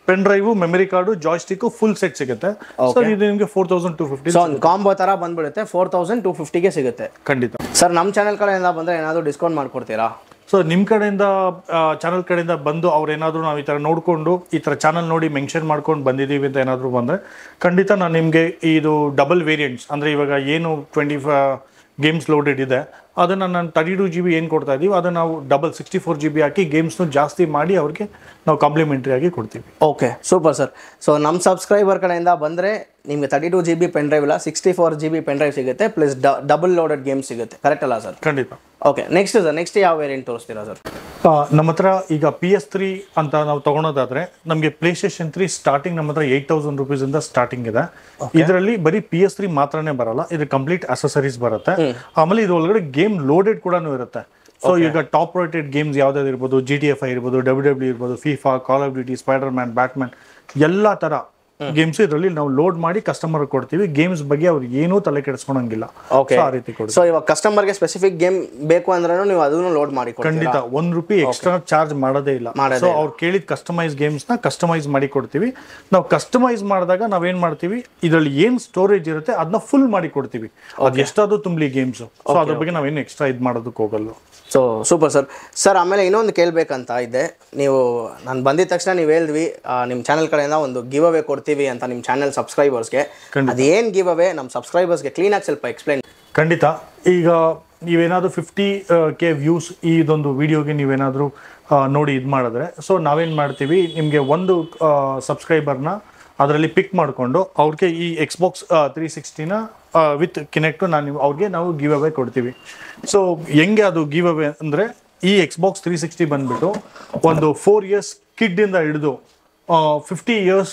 Pen drive, memory card, joystick full set ಸಿಗುತ್ತೆ. ಸೊ ಇದು ನಿಮಗೆ 4,250. ಸೊ ಒಂದು ಕಾಂಬೋ ತರ ಬಂದ್ಬಿಡುತ್ತೆ, 4,250ಗೆ ಸಿಗುತ್ತೆ. ಖಂಡಿತ ಸರ್. ನಮ್ಮ ಚಾನೆಲ್ ಕಡೆಯಿಂದ ಬಂದ್ರೆ ಏನಾದ್ರು ಡಿಸ್ಕೌಂಟ್ ಮಾಡ್ಕೊಡ್ತೀರಾ? ಸೊ ನಿಮ್ಮ ಕಡೆಯಿಂದ ಚಾನಲ್ ಕಡೆಯಿಂದ ಬಂದು ಅವ್ರೇನಾದರೂ ನಾವು ಈ ಥರ ನೋಡಿಕೊಂಡು ಈ ಥರ ಚಾನಲ್ ನೋಡಿ ಮೆನ್ಷನ್ ಮಾಡ್ಕೊಂಡು ಬಂದಿದ್ದೀವಿ ಅಂತ ಏನಾದರೂ ಬಂದರೆ ಖಂಡಿತ ನಾನು ನಿಮಗೆ ಇದು ಡಬಲ್ ವೇರಿಯಂಟ್ಸ್ ಅಂದರೆ ಇವಾಗ ಏನು 25 ಗೇಮ್ಸ್ ಲೋಡೆಡ್ ಇದೆ ಅದನ್ನು ನಾನು 32 GB ಏನು ಕೊಡ್ತಾ ಇದ್ದೀವಿ ಅದನ್ನು ನಾವು ಡಬಲ್ 64 GB ಹಾಕಿ ಗೇಮ್ಸ್ನು ಜಾಸ್ತಿ ಮಾಡಿ ಅವ್ರಿಗೆ ನಾವು ಕಾಂಪ್ಲಿಮೆಂಟ್ರಿ ಆಗಿ ಕೊಡ್ತೀವಿ. Okay, super sir. ಸೊ ನಮ್ಮ ಸಬ್ಸ್ಕ್ರೈಬರ್ ಕಡೆಯಿಂದ ಬಂದರೆ ನಿಮಗೆ 32 GB ಪೆನ್ ಡ್ರೈವ್ ಇಲ್ಲ 64 GB ಪೆನ್ ಡ್ರೈವ್ ಸಿಗುತ್ತೆ, ಪ್ಲಸ್ ಡಬಲ್ ಲೋಡೆಡ್ ಗೇಮ್ ಸಿಗುತ್ತೆ. ಕರೆಕ್ಟ್ ಅಲ್ಲ ಸರ್? ಖಂಡಿತ. ಓಕೆ, ನೆಕ್ಸ್ಟ್ ಸರ್, ನೆಕ್ಸ್ಟ್ ಯಾವ ವೇರಿಯಂಟ್ ತೋರಿಸ್ತೀರಾ ಸರ್? ನಮ್ಮ ಹತ್ರ ಈಗ PS3 ಅಂತ ನಾವು ತಗೊಳೋದಾದ್ರೆ ನಮಗೆ PlayStation 3 ಸ್ಟಾರ್ಟಿಂಗ್ ನಮ್ಮ ಹತ್ರ 8,000 rupees ಇಂದ ಸ್ಟಾರ್ಟಿಂಗ್ ಇದೆ. ಇದರಲ್ಲಿ ಬರೀ PS3 ಮಾತ್ರನೇ ಬರಲ್ಲ, ಇದು ಕಂಪ್ಲೀಟ್ ಅಸೆಸರೀಸ್ ಬರುತ್ತೆ. ಆಮೇಲೆ ಇದು ಒಳಗಡೆ ಗೇಮ್ ಲೋಡೆಡ್ ಕೂಡ ಇರುತ್ತೆ. ಸೊ ಈಗ ಟಾಪ್ ರೇಟೆಡ್ ಗೇಮ್ಸ್ ಯಾವ್ದಾದ್ರು ಇರ್ಬೋದು, GTA 5 ಇರ್ಬೋದು, WWE ಇರ್ಬೋದು, FIFA, Call of Duty, Spider-Man, Batman ಎಲ್ಲಾ ತರ ಗೇಮ್ಸ್ ಇದರಲ್ಲಿ ನಾವು ಲೋಡ್ ಮಾಡಿ ಕಸ್ಟಮರ್ ಕೊಡ್ತೀವಿ. ಗೇಮ್ಸ್ ಬಗ್ಗೆ ಅವ್ರು ಏನೂ ತಲೆ ಕೆಡಿಸ್ಕೊಳಂಗಿಲ್ಲ. ಆ ರೀತಿ ಕೊಡ್ತೀವಿ. ಸೊ ಇವಾಗ ಕಸ್ಟಮರ್ಗೆ ಸ್ಪೆಸಿಫಿಕ್ ಗೇಮ್ ಬೇಕು ಅಂದ್ರೆ ನೀವು ಅದನ್ನು ಲೋಡ್ ಮಾಡಿ ಖಂಡಿತ ₹1 ಎಕ್ಸ್ಟ್ರಾ ಚಾರ್ಜ್ ಮಾಡೋದೇ ಇಲ್ಲ. ಸೊ ಅವ್ರು ಕೇಳಿದ ಕಸ್ಟಮೈಸ್ ಗೇಮ್ಸ್ ನ ಕಸ್ಟಮೈಸ್ ಮಾಡಿ ಕೊಡ್ತೀವಿ. ನಾವು ಕಸ್ಟಮೈಸ್ ಮಾಡಿದಾಗ ನಾವೇನ್ ಮಾಡ್ತೀವಿ, ಇದರಲ್ಲಿ ಏನ್ ಸ್ಟೋರೇಜ್ ಇರುತ್ತೆ ಅದನ್ನ ಫುಲ್ ಮಾಡಿ ಕೊಡ್ತೀವಿ. ಅದು ಎಷ್ಟಾದ್ರೂ ತುಂಬಲಿ ಗೇಮ್ಸ್. ಸೊ ಅದ್ರ ಬಗ್ಗೆ ನಾವೇನು ಎಕ್ಸ್ಟ್ರಾ ಇದು ಮಾಡೋದಕ್ಕೆ ಹೋಗಲ್ಲ. So super sir. ಆಮೇಲೆ ಇನ್ನೊಂದು ಕೇಳಬೇಕಂತ ಇದೆ. ನೀವು ನಾನು ಬಂದಿದ ತಕ್ಷಣ ನೀವು ಹೇಳಿದ್ವಿ ನಿಮ್ಮ ಚಾನಲ್ ಕಡೆಯಿಂದ ಒಂದು ಗಿವ್ ಅವೇ ಕೊಡ್ತೀವಿ ಅಂತ ನಿಮ್ಮ ಚಾನಲ್ ಸಬ್ಸ್ಕ್ರೈಬರ್ಸ್ಗೆ. ಅದೇನು ಗಿವ್ ಅವೇ ನಮ್ಮ ಸಬ್ಸ್ಕ್ರೈಬರ್ಸ್ಗೆ ಕ್ಲೀನಾಗಿ ಸ್ವಲ್ಪ ಎಕ್ಸ್ಪ್ಲೈನ್. ಖಂಡಿತ. ಈಗ ನೀವೇನಾದರೂ 50K ವ್ಯೂಸ್ ಈ ಇದೊಂದು ವಿಡಿಯೋಗೆ ನೀವೇನಾದರೂ ನೋಡಿ ಇದು ಮಾಡಿದ್ರೆ, ಸೊ ನಾವೇನು ಮಾಡ್ತೀವಿ, ನಿಮಗೆ ಒಂದು ಸಬ್ಸ್ಕ್ರೈಬರ್ನ ಅದರಲ್ಲಿ ಪಿಕ್ ಮಾಡಿಕೊಂಡು ಅವ್ರಿಗೆ ಈ Xbox 360ನ ವಿತ್ ಕಿನೆಕ್ಟು ನಾವು ಗಿವ್ ಅವೇ ಕೊಡ್ತೀವಿ. ಸೊ ಹೆಂಗೆ ಅದು ಗಿವ್ ಅವೇ ಅಂದರೆ, ಈ Xbox 360 ಬಂದ್ಬಿಟ್ಟು ಒಂದು 4 years ಕಿಡ್ಡಿಂದ ಹಿಡಿದು 50 years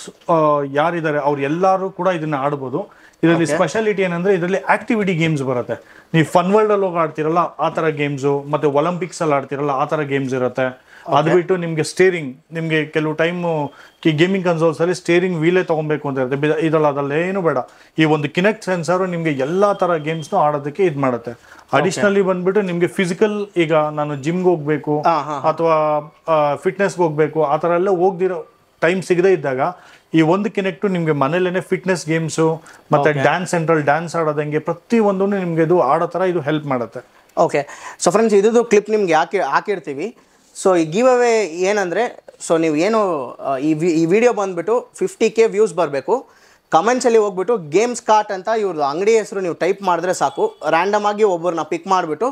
ಯಾರಿದ್ದಾರೆ ಅವ್ರು ಎಲ್ಲರೂ ಕೂಡ ಇದನ್ನ ಆಡ್ಬೋದು. ಇದರಲ್ಲಿ ಸ್ಪೆಷಾಲಿಟಿ ಏನಂದ್ರೆ, ಇದರಲ್ಲಿ ಆಕ್ಟಿವಿಟಿ ಗೇಮ್ಸ್ ಬರುತ್ತೆ. ನೀವು ಫನ್ ವರ್ಲ್ಡ್ ಅಲ್ಲಿ ಹೋಗಿ ಆಡ್ತಿರಲ್ಲ ಆ ತರ ಗೇಮ್ಸು, ಮತ್ತೆ ಒಲಿಂಪಿಕ್ಸ್ ಅಲ್ಲಿ ಆಡ್ತಿರಲ್ಲ ಆ ತರ ಗೇಮ್ಸ್ ಇರುತ್ತೆ. ಅದು ಬಿಟ್ಟು ನಿಮ್ಗೆ ಸ್ಟೇರಿಂಗ್, ನಿಮ್ಗೆ ಕೆಲವು ಟೈಮ್ ಗೇಮಿಂಗ್ ಕನ್ಸೋಲ್ಸ್ ಅಲ್ಲಿ ಸ್ಟೇರಿಂಗ್ ವೀಲೇ ತಗೊಬೇಕು ಅಂತ ಇರುತ್ತೆ. ಇದರಲ್ಲಿ ಅದಲ್ಲೇನು ಬೇಡ, ಈ ಒಂದು ಕಿನೆಕ್ಟ್ ಸೆನ್ಸರ್ ನಿಮ್ಗೆ ಎಲ್ಲಾ ತರ ಗೇಮ್ಸ್ನು ಆಡೋದಕ್ಕೆ ಇದು ಮಾಡುತ್ತೆ. ಅಡಿಷನಲಿ ಬಂದ್ಬಿಟ್ಟು ನಿಮ್ಗೆ ಫಿಸಿಕಲ್, ಈಗ ನಾನು ಜಿಮ್ಗೆ ಹೋಗ್ಬೇಕು ಅಥವಾ ಫಿಟ್ನೆಸ್ಗೆ ಹೋಗ್ಬೇಕು ಆ ತರ ಎಲ್ಲ ಹೋಗ್ದಿರೋ ಟೈಮ್ ಸಿಗದೇ ಇದ್ದಾಗ ಈ ಒಂದು ಕಿನೆಕ್ಟು ನಿಮ್ಗೆ ಮನೇಲೇನೆ ಫಿಟ್ನೆಸ್ ಗೇಮ್ಸು ಮತ್ತೆ ಡ್ಯಾನ್ಸ್ ಸೆಂಟ್ರಲ್ ಡ್ಯಾನ್ಸ್ ಆಡೋದಂಗೆ ಪ್ರತಿಯೊಂದು ನಿಮ್ಗೆ ಇದು ಆಡೋ ಥರ ಇದು ಹೆಲ್ಪ್ ಮಾಡುತ್ತೆ. ಓಕೆ. ಸೊ ಫ್ರೆಂಡ್ಸ್, ಇದು ಕ್ಲಿಪ್ ನಿಮ್ಗೆ ಹಾಕಿರ್ತೀವಿ. ಸೊ ಈ ಗಿವ್ ಅವೇ ಏನಂದರೆ, ಸೊ ನೀವು ಏನು ಈ ವಿಡಿಯೋ ಬಂದುಬಿಟ್ಟು 50K ವ್ಯೂಸ್ ಬರಬೇಕು. ಕಮೆಂಟ್ಸಲ್ಲಿ ಹೋಗ್ಬಿಟ್ಟು ಗೇಮ್ಸ್ ಕಾರ್ಟ್ ಅಂತ ಇವ್ರದ್ದು ಅಂಗಡಿ ಹೆಸರು ನೀವು ಟೈಪ್ ಮಾಡಿದ್ರೆ ಸಾಕು. ರ್ಯಾಂಡಮ್ ಆಗಿ ಒಬ್ಬರನ್ನ ಪಿಕ್ ಮಾಡಿಬಿಟ್ಟು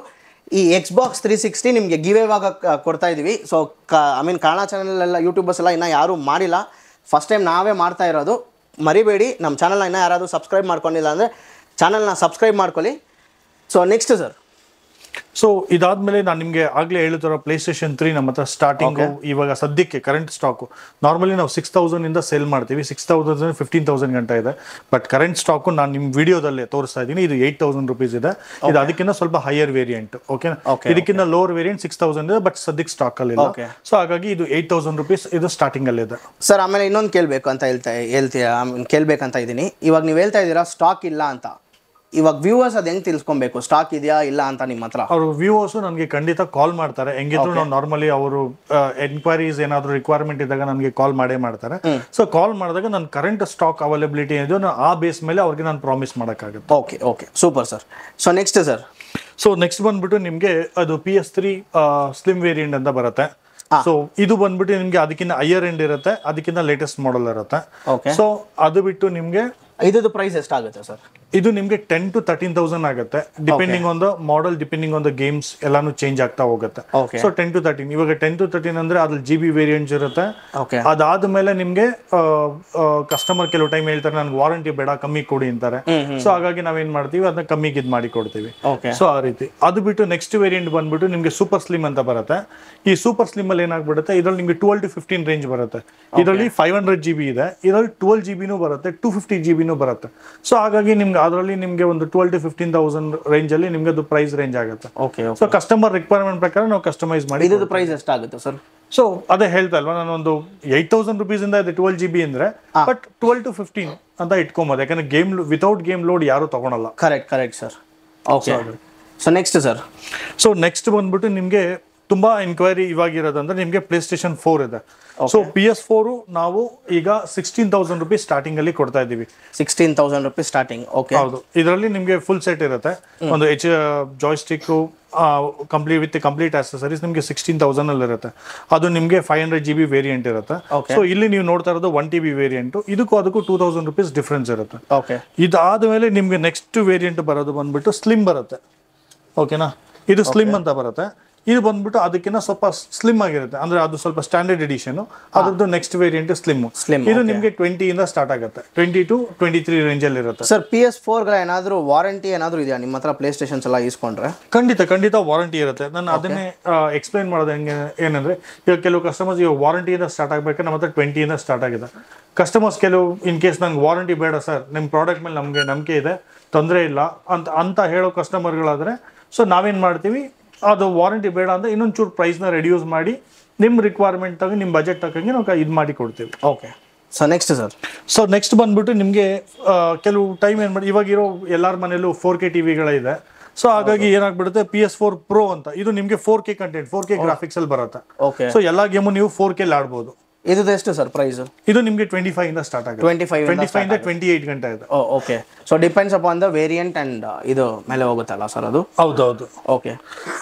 ಈ Xbox 360 ನಿಮಗೆ ಗಿವ್ ಅವಾಗ ಕೊಡ್ತಾ ಇದ್ದೀವಿ. ಸೊ ಕನ್ನಡ ಚಾನಲೆಲ್ಲ ಯೂಟ್ಯೂಬರ್ಸ್ ಎಲ್ಲ ಇನ್ನೂ ಯಾರೂ ಮಾಡಿಲ್ಲ, ಫಸ್ಟ್ ಟೈಮ್ ನಾವೇ ಮಾಡ್ತಾ ಇರೋದು. ಮರಿಬೇಡಿ, ನಮ್ಮ ಚಾನಲ್ನ ಇನ್ನೂ ಯಾರಾದರೂ ಸಬ್ಸ್ಕ್ರೈಬ್ ಮಾಡ್ಕೊಂಡಿಲ್ಲ ಅಂದರೆ ಚಾನಲ್ನ ಸಬ್ಸ್ಕ್ರೈಬ್ ಮಾಡ್ಕೊಳ್ಳಿ. So next sir. ಸೊ ಇದಾದ್ಮೇಲೆ ನಾನು ನಿಮಗೆ ಆಗಲೇ ಹೇಳಿರೋ PlayStation 3 ನಮ್ಮ ಹತ್ರ ಸ್ಟಾರ್ಟಿಂಗು ಇವಾಗ ಸದ್ಯಕ್ಕೆ ಕರೆಂಟ್ ಸ್ಟಾಕು ನಾರ್ಮಲಿ ನಾವು 6,000 ಇಂದ ಸೇಲ್ ಮಾಡ್ತೀವಿ. 6,000 15,000 ಗಂಟ ಇದೆ. ಬಟ್ ಕರೆಂಟ್ ಸ್ಟಾಕು ನಾನು ನಿಮ್ಮ ವಿಡಿಯೋದಲ್ಲೇ ತೋರಿಸ್ತಾ ಇದ್ದೀನಿ. ಇದು 8,000 rupees ಇದೆ. ಇದು ಅದಕ್ಕಿಂತ ಸ್ವಲ್ಪ ಹೈಯರ್ ವೇರಿಯಂಟ್. ಓಕೆನಾ, ಇದಕ್ಕಿಂತ ಲೋವರ್ ವೇರಿಯಂಟ್ 6,000 ಇದೆ, ಬಟ್ ಸದ್ಯಕ್ಕೆ ಸ್ಟಾಕ್ ಅಲ್ಲಿ ಇಲ್ಲ. ಸೊ ಹಾಗಾಗಿ ಇದು 8,000 rupees ಇದು ಸ್ಟಾರ್ಟಿಂಗ್ ಅಲ್ಲಿ ಇದೆ. ಸರ್ ಆಮೇಲೆ ಇನ್ನೊಂದು ಕೇಳಬೇಕಂತ ಇದ್ದೀನಿ. ಇವಾಗ ನೀವು ಹೇಳ್ತಾ ಇದ್ದೀರಾ ಸ್ಟಾಕ್ ಇಲ್ಲ ಅಂತ. ಇವಾಗ ವ್ಯೂವರ್ಸ್ ಅದು ಹೆಂಗೆ ತಿಳ್ಕೊಬೇಕು, ಸ್ಟಾಕ್ ಇದೆಯಾ ಇಲ್ಲ ಅಂತ ನಿಮ್ಮ ಹತ್ರ? ಅವರು ವ್ಯೂವರ್ಸು ನನಗೆ ಖಂಡಿತ ಕಾಲ್ ಮಾಡ್ತಾರೆ. ಹೆಂಗಿದ್ರು ನಾವು ನಾರ್ಮಲಿ ಅವರು ಎನ್ಕ್ವೈರೀಸ್ ಏನಾದರೂ ರಿಕ್ವೈರ್ಮೆಂಟ್ ಇದ್ದಾಗ ನನಗೆ ಕಾಲ್ ಮಾಡೇ ಮಾಡ್ತಾರೆ. ಸೊ ಕಾಲ್ ಮಾಡಿದಾಗ ನನ್ನ ಕರೆಂಟ್ ಸ್ಟಾಕ್ ಅವೈಲಬಿಲಿಟಿ ಏನಿದೆ ಆ ಬೇಸ್ ಮೇಲೆ ಅವ್ರಿಗೆ ನಾನು ಪ್ರಾಮಿಸ್ ಮಾಡೋಕ್ಕಾಗುತ್ತೆ. Okay super sir. So next sir. So next ಬಂದ್ಬಿಟ್ಟು ನಿಮಗೆ ಅದು PS3 ಸ್ಲಿಮ್ ವೇರಿಯಂಟ್ ಅಂತ ಬರುತ್ತೆ. ಸೊ ಇದು ಬಂದ್ಬಿಟ್ಟು ನಿಮ್ಗೆ ಅದಕ್ಕಿಂತ ಹೈಯರ್ ಎಂಡ್ ಇರುತ್ತೆ, ಅದಕ್ಕಿಂತ ಲೇಟೆಸ್ಟ್ ಮಾಡೆಲ್ ಇರುತ್ತೆ. ಸೊ ಅದು ಬಿಟ್ಟು ನಿಮ್ಗೆ ಇದ್ರ ಪ್ರೈಸ್ ಎಷ್ಟಾಗುತ್ತೆ ಸರ್? ಇದು ನಿಮಗೆ 10,000 to 13,000 ಆಗುತ್ತೆ. Depending on the model, depending on the games ಎಲ್ಲಾನು ಚೇಂಜ್ ಆಗ್ತಾ ಹೋಗುತ್ತೆ. ಸೊ 10 to 13, ಇವಾಗ 10 to 13 ಅಂದ್ರೆ ಅದ್ರಲ್ಲಿ GB ವೇರಿಯಂಟ್ಸ್ ಇರುತ್ತೆ. ಅದಾದ್ಮೇಲೆ ನಿಮ್ಗೆ ಕಸ್ಟಮರ್ ಕೆಲವು ಟೈಮ್ ಹೇಳ್ತಾರೆ ನನ್ಗೆ ವಾರಂಟಿ ಬೇಡ, ಕಮ್ಮಿ ಕೊಡಿ ಅಂತಾರೆ. ಸೊ ಹಾಗಾಗಿ ನಾವೇನ್ ಮಾಡ್ತೀವಿ, ಅದನ್ನ ಕಮ್ಮಿಗೆ ಇದು ಮಾಡಿ ಕೊಡ್ತೀವಿ. ಸೊ ಆ ರೀತಿ. ಅದು ಬಿಟ್ಟು ನೆಕ್ಸ್ಟ್ ವೇರಿಯಂಟ್ ಬಂದ್ಬಿಟ್ಟು ನಿಮ್ಗೆ ಸೂಪರ್ ಸ್ಲಿಮ್ ಅಂತ ಬರುತ್ತೆ. ಈ ಸೂಪರ್ ಸ್ಲಿಮ್ ಅಲ್ಲಿ ಏನಾಗ್ಬಿಡುತ್ತೆ, ಇದ್ರಲ್ಲಿ ನಿಮ್ಗೆ 12 to 15 ರೇಂಜ್ ಬರುತ್ತೆ. ಇದರಲ್ಲಿ 500 GB ಇದೆ, ಇದರಲ್ಲಿ 12 GB ಬರುತ್ತೆ, 250 GB ಬರುತ್ತೆ. ಸೊ ಹಾಗಾಗಿ ನಿಮ್ಗೆ ಅದರಲ್ಲಿ ನಿಮ್ಗೆ ಒಂದು 12,000 to 15,000 ರೇಂಜ್ ಅಲ್ಲಿ ನಿಮ್ಗೆ ಅದು ಪ್ರೈಸ್ ರೇಂಜ್ ಆಗುತ್ತೆ. ಸೊ ಕಸ್ಟಮರ್ ರಿಕ್ವೈರ್ಮೆಂಟ್ ಪ್ರಕಾರ ನಾವು ಕಸ್ಟಮೈಸ್ ಮಾಡಿ. ಇದು ಪ್ರೈಸ್ ಎಷ್ಟಾಗುತ್ತೆ ಸರ್? ಸೊ ಅದೇ ಹೇಳ್ತಾ ಇಲ್ವಾ ನಾನು, ಒಂದು 8,000 rupees ಇಂದ ಇದೆ 12 GB ಅಂದ್ರೆ, ಬಟ್ 12 to 15 ಅಂತ ಇಟ್ಕೊಂಬೋದು. ಯಾಕಂದ್ರೆ ಗೇಮ್ ವಿತೌಟ್ ಗೇಮ್ ಲೋಡ್ ಯಾರು ತಗೊಳಲ್ಲ. Correct sir. Okay. So next sir. So next ಬಂದ್ಬಿಟ್ಟು ನಿಮ್ಗೆ ತುಂಬಾ ಎನ್ಕ್ವೈರಿ ಇವಾಗಿರೋದಂದ್ರೆ ನಿಮ್ಗೆ PlayStation 4 ಇದೆ. ಸೊ PS4 ನಾವು ಈಗ 16,000 rupees ಸ್ಟಾರ್ಟಿಂಗ್ ಅಲ್ಲಿ ಕೊಡ್ತಾ ಇದೀವಿ. 16,000 rupees ಸ್ಟಾರ್ಟಿಂಗ್. ಓಕೆ. ಹೌದು. ಇದರಲ್ಲಿ ನಿಮ್ಗೆ ಫುಲ್ ಸೆಟ್ ಇರುತ್ತೆ, ಒಂದು ಜಾಯ್ಸ್ಟಿಕ್ ಕಂಪ್ಲೀಟ್ ಆಕ್ಸೆಸರೀಸ್ ನಿಮ್ಗೆ 16,000 ಅಲ್ಲಿ ಇರುತ್ತೆ. ಅದು ನಿಮ್ಗೆ 500 GB ವೇರಿಯಂಟ್ ಇರುತ್ತೆ. ಸೊ ಇಲ್ಲಿ ನೀವು ನೋಡ್ತಾ ಇರೋದು 1 TB ವೇರಿಯಂಟ್. ಅದಕ್ಕೂ 2,000 rupees ಡಿಫ್ರೆನ್ಸ್ ಇರುತ್ತೆ. ಇದಾದ್ಮೇಲೆ ನಿಮ್ಗೆ ನೆಕ್ಸ್ಟ್ ವೇರಿಯಂಟ್ ಬರೋದು ಬಂದ್ಬಿಟ್ಟು ಸ್ಲಿಮ್ ಬರುತ್ತೆ. ಓಕೆನಾ, ಇದು ಸ್ಲಿಮ್ ಅಂತ ಬರುತ್ತೆ. ಇದು ಬಂದ್ಬಿಟ್ಟು ಅದಕ್ಕಿಂತ ಸ್ವಲ್ಪ ಸ್ಲಿಮ್ ಆಗಿರುತ್ತೆ, ಅಂದ್ರೆ ಅದು ಸ್ವಲ್ಪ ಸ್ಟ್ಯಾಂಡರ್ಡ್ ಎಡಿಷನ್, ಅದ್ರದ್ದು ನೆಕ್ಸ್ಟ್ ವೇರಿಯಂಟ್ ಸ್ಲಿಮ್. ಇದು ನಿಮಗೆ 20 ಇಂದ ಸ್ಟಾರ್ಟ್ ಆಗುತ್ತೆ, 20 to 23 ರೇಂಜ್ ಅಲ್ಲಿ ಇರುತ್ತೆ. ಸರ್ PS4 ಏನಾದರೂ ವಾರಂಟಿ ಏನಾದರೂ ಇದೆಯಾ ನಿಮ್ಮ ಹತ್ರ ಪ್ಲೇ ಸ್ಟೇಷನ್ಸ್ ಎಲ್ಲ ಇಸ್ಕೊಂಡ್ರೆ? ಖಂಡಿತ ವಾರಂಟಿ ಇರುತ್ತೆ. ನಾನು ಅದನ್ನೇ ಎಕ್ಸ್ಪ್ಲೈನ್ ಮಾಡೋದು ಹೆಂಗೆ ಏನಂದ್ರೆ, ಈಗ ಕೆಲವು ಕಸ್ಟಮರ್ಸ್ ಈಗ ವಾರಂಟಿಯಿಂದ ಸ್ಟಾರ್ಟ್ ಆಗಬೇಕಾದ್ರೆ ನಮ್ಮ ಹತ್ರ 20 ಇಂದ ಸ್ಟಾರ್ಟ್ ಆಗಿದೆ. ಕಸ್ಟಮರ್ಸ್ ಕೆಲವು ಇನ್ ಕೇಸ್ ನಂಗೆ ವಾರಂಟಿ ಬೇಡ ಸರ್, ನಿಮ್ಮ ಪ್ರಾಡಕ್ಟ್ ಮೇಲೆ ನಮಗೆ ನಂಬಿಕೆ ಇದೆ, ತೊಂದರೆ ಇಲ್ಲ ಅಂತ ಹೇಳೋ ಕಸ್ಟಮರ್ಗಳಾದರೆ, ಸೊ ನಾವೇನು ಮಾಡ್ತೀವಿ, ಅದು ವಾರಂಟಿ ಬೇಡ ಅಂತ ಇನ್ನೊಂದು ಚೂರು ಪ್ರೈಸ್ನ ರೆಡ್ಯೂಸ್ ಮಾಡಿ ನಿಮ್ಮ ರಿಕ್ವೈರ್ಮೆಂಟ್ ತಗೊಂಡು ನಿಮ್ಮ ಬಜೆಟ್ ತಗೊಂಡು ನಾವು ಇದು ಮಾಡಿ ಕೊಡ್ತೀವಿ. ಓಕೆ. ಸೊ ನೆಕ್ಸ್ಟ್ ಬಂದ್ಬಿಟ್ಟು ನಿಮಗೆ ಕೆಲವು ಟೈಮ್ ಏನು ಮಾಡಿ, ಇವಾಗಿರೋ ಎಲ್ಲರ ಮನೇಲೂ 4K ಟಿವಿಗಳಿದೆ. ಸೊ ಹಾಗಾಗಿ ಏನಾಗ್ಬಿಡುತ್ತೆ, PS4 Pro ಅಂತ ಇದು ನಿಮಗೆ 4K ಕಂಟೆಂಟ್ 4K ಗ್ರಾಫಿಕ್ಸ್ ಅಲ್ಲಿ ಬರುತ್ತೆ. ಸೊ ಎಲ್ಲ ಗೇಮು ನೀವು 4K ಆಡ್ಬೋದು. ಇದು ಎಷ್ಟು ಸರ್ ಪ್ರೈಸ್? ಇದು ನಿಮಗೆ 25 ಇಂದ ಸ್ಟಾರ್ಟ್ ಆಗುತ್ತೆ. 25 ಇಂದ 28 ಗಂಟೆ ಇದೆ. Okay. So depends upon the variant and ಇದು ಮೇಲೆ ಹೋಗುತ್ತಲ್ಲ ಸರ್ ಅದು? ಹೌದೌದು. ಓಕೆ.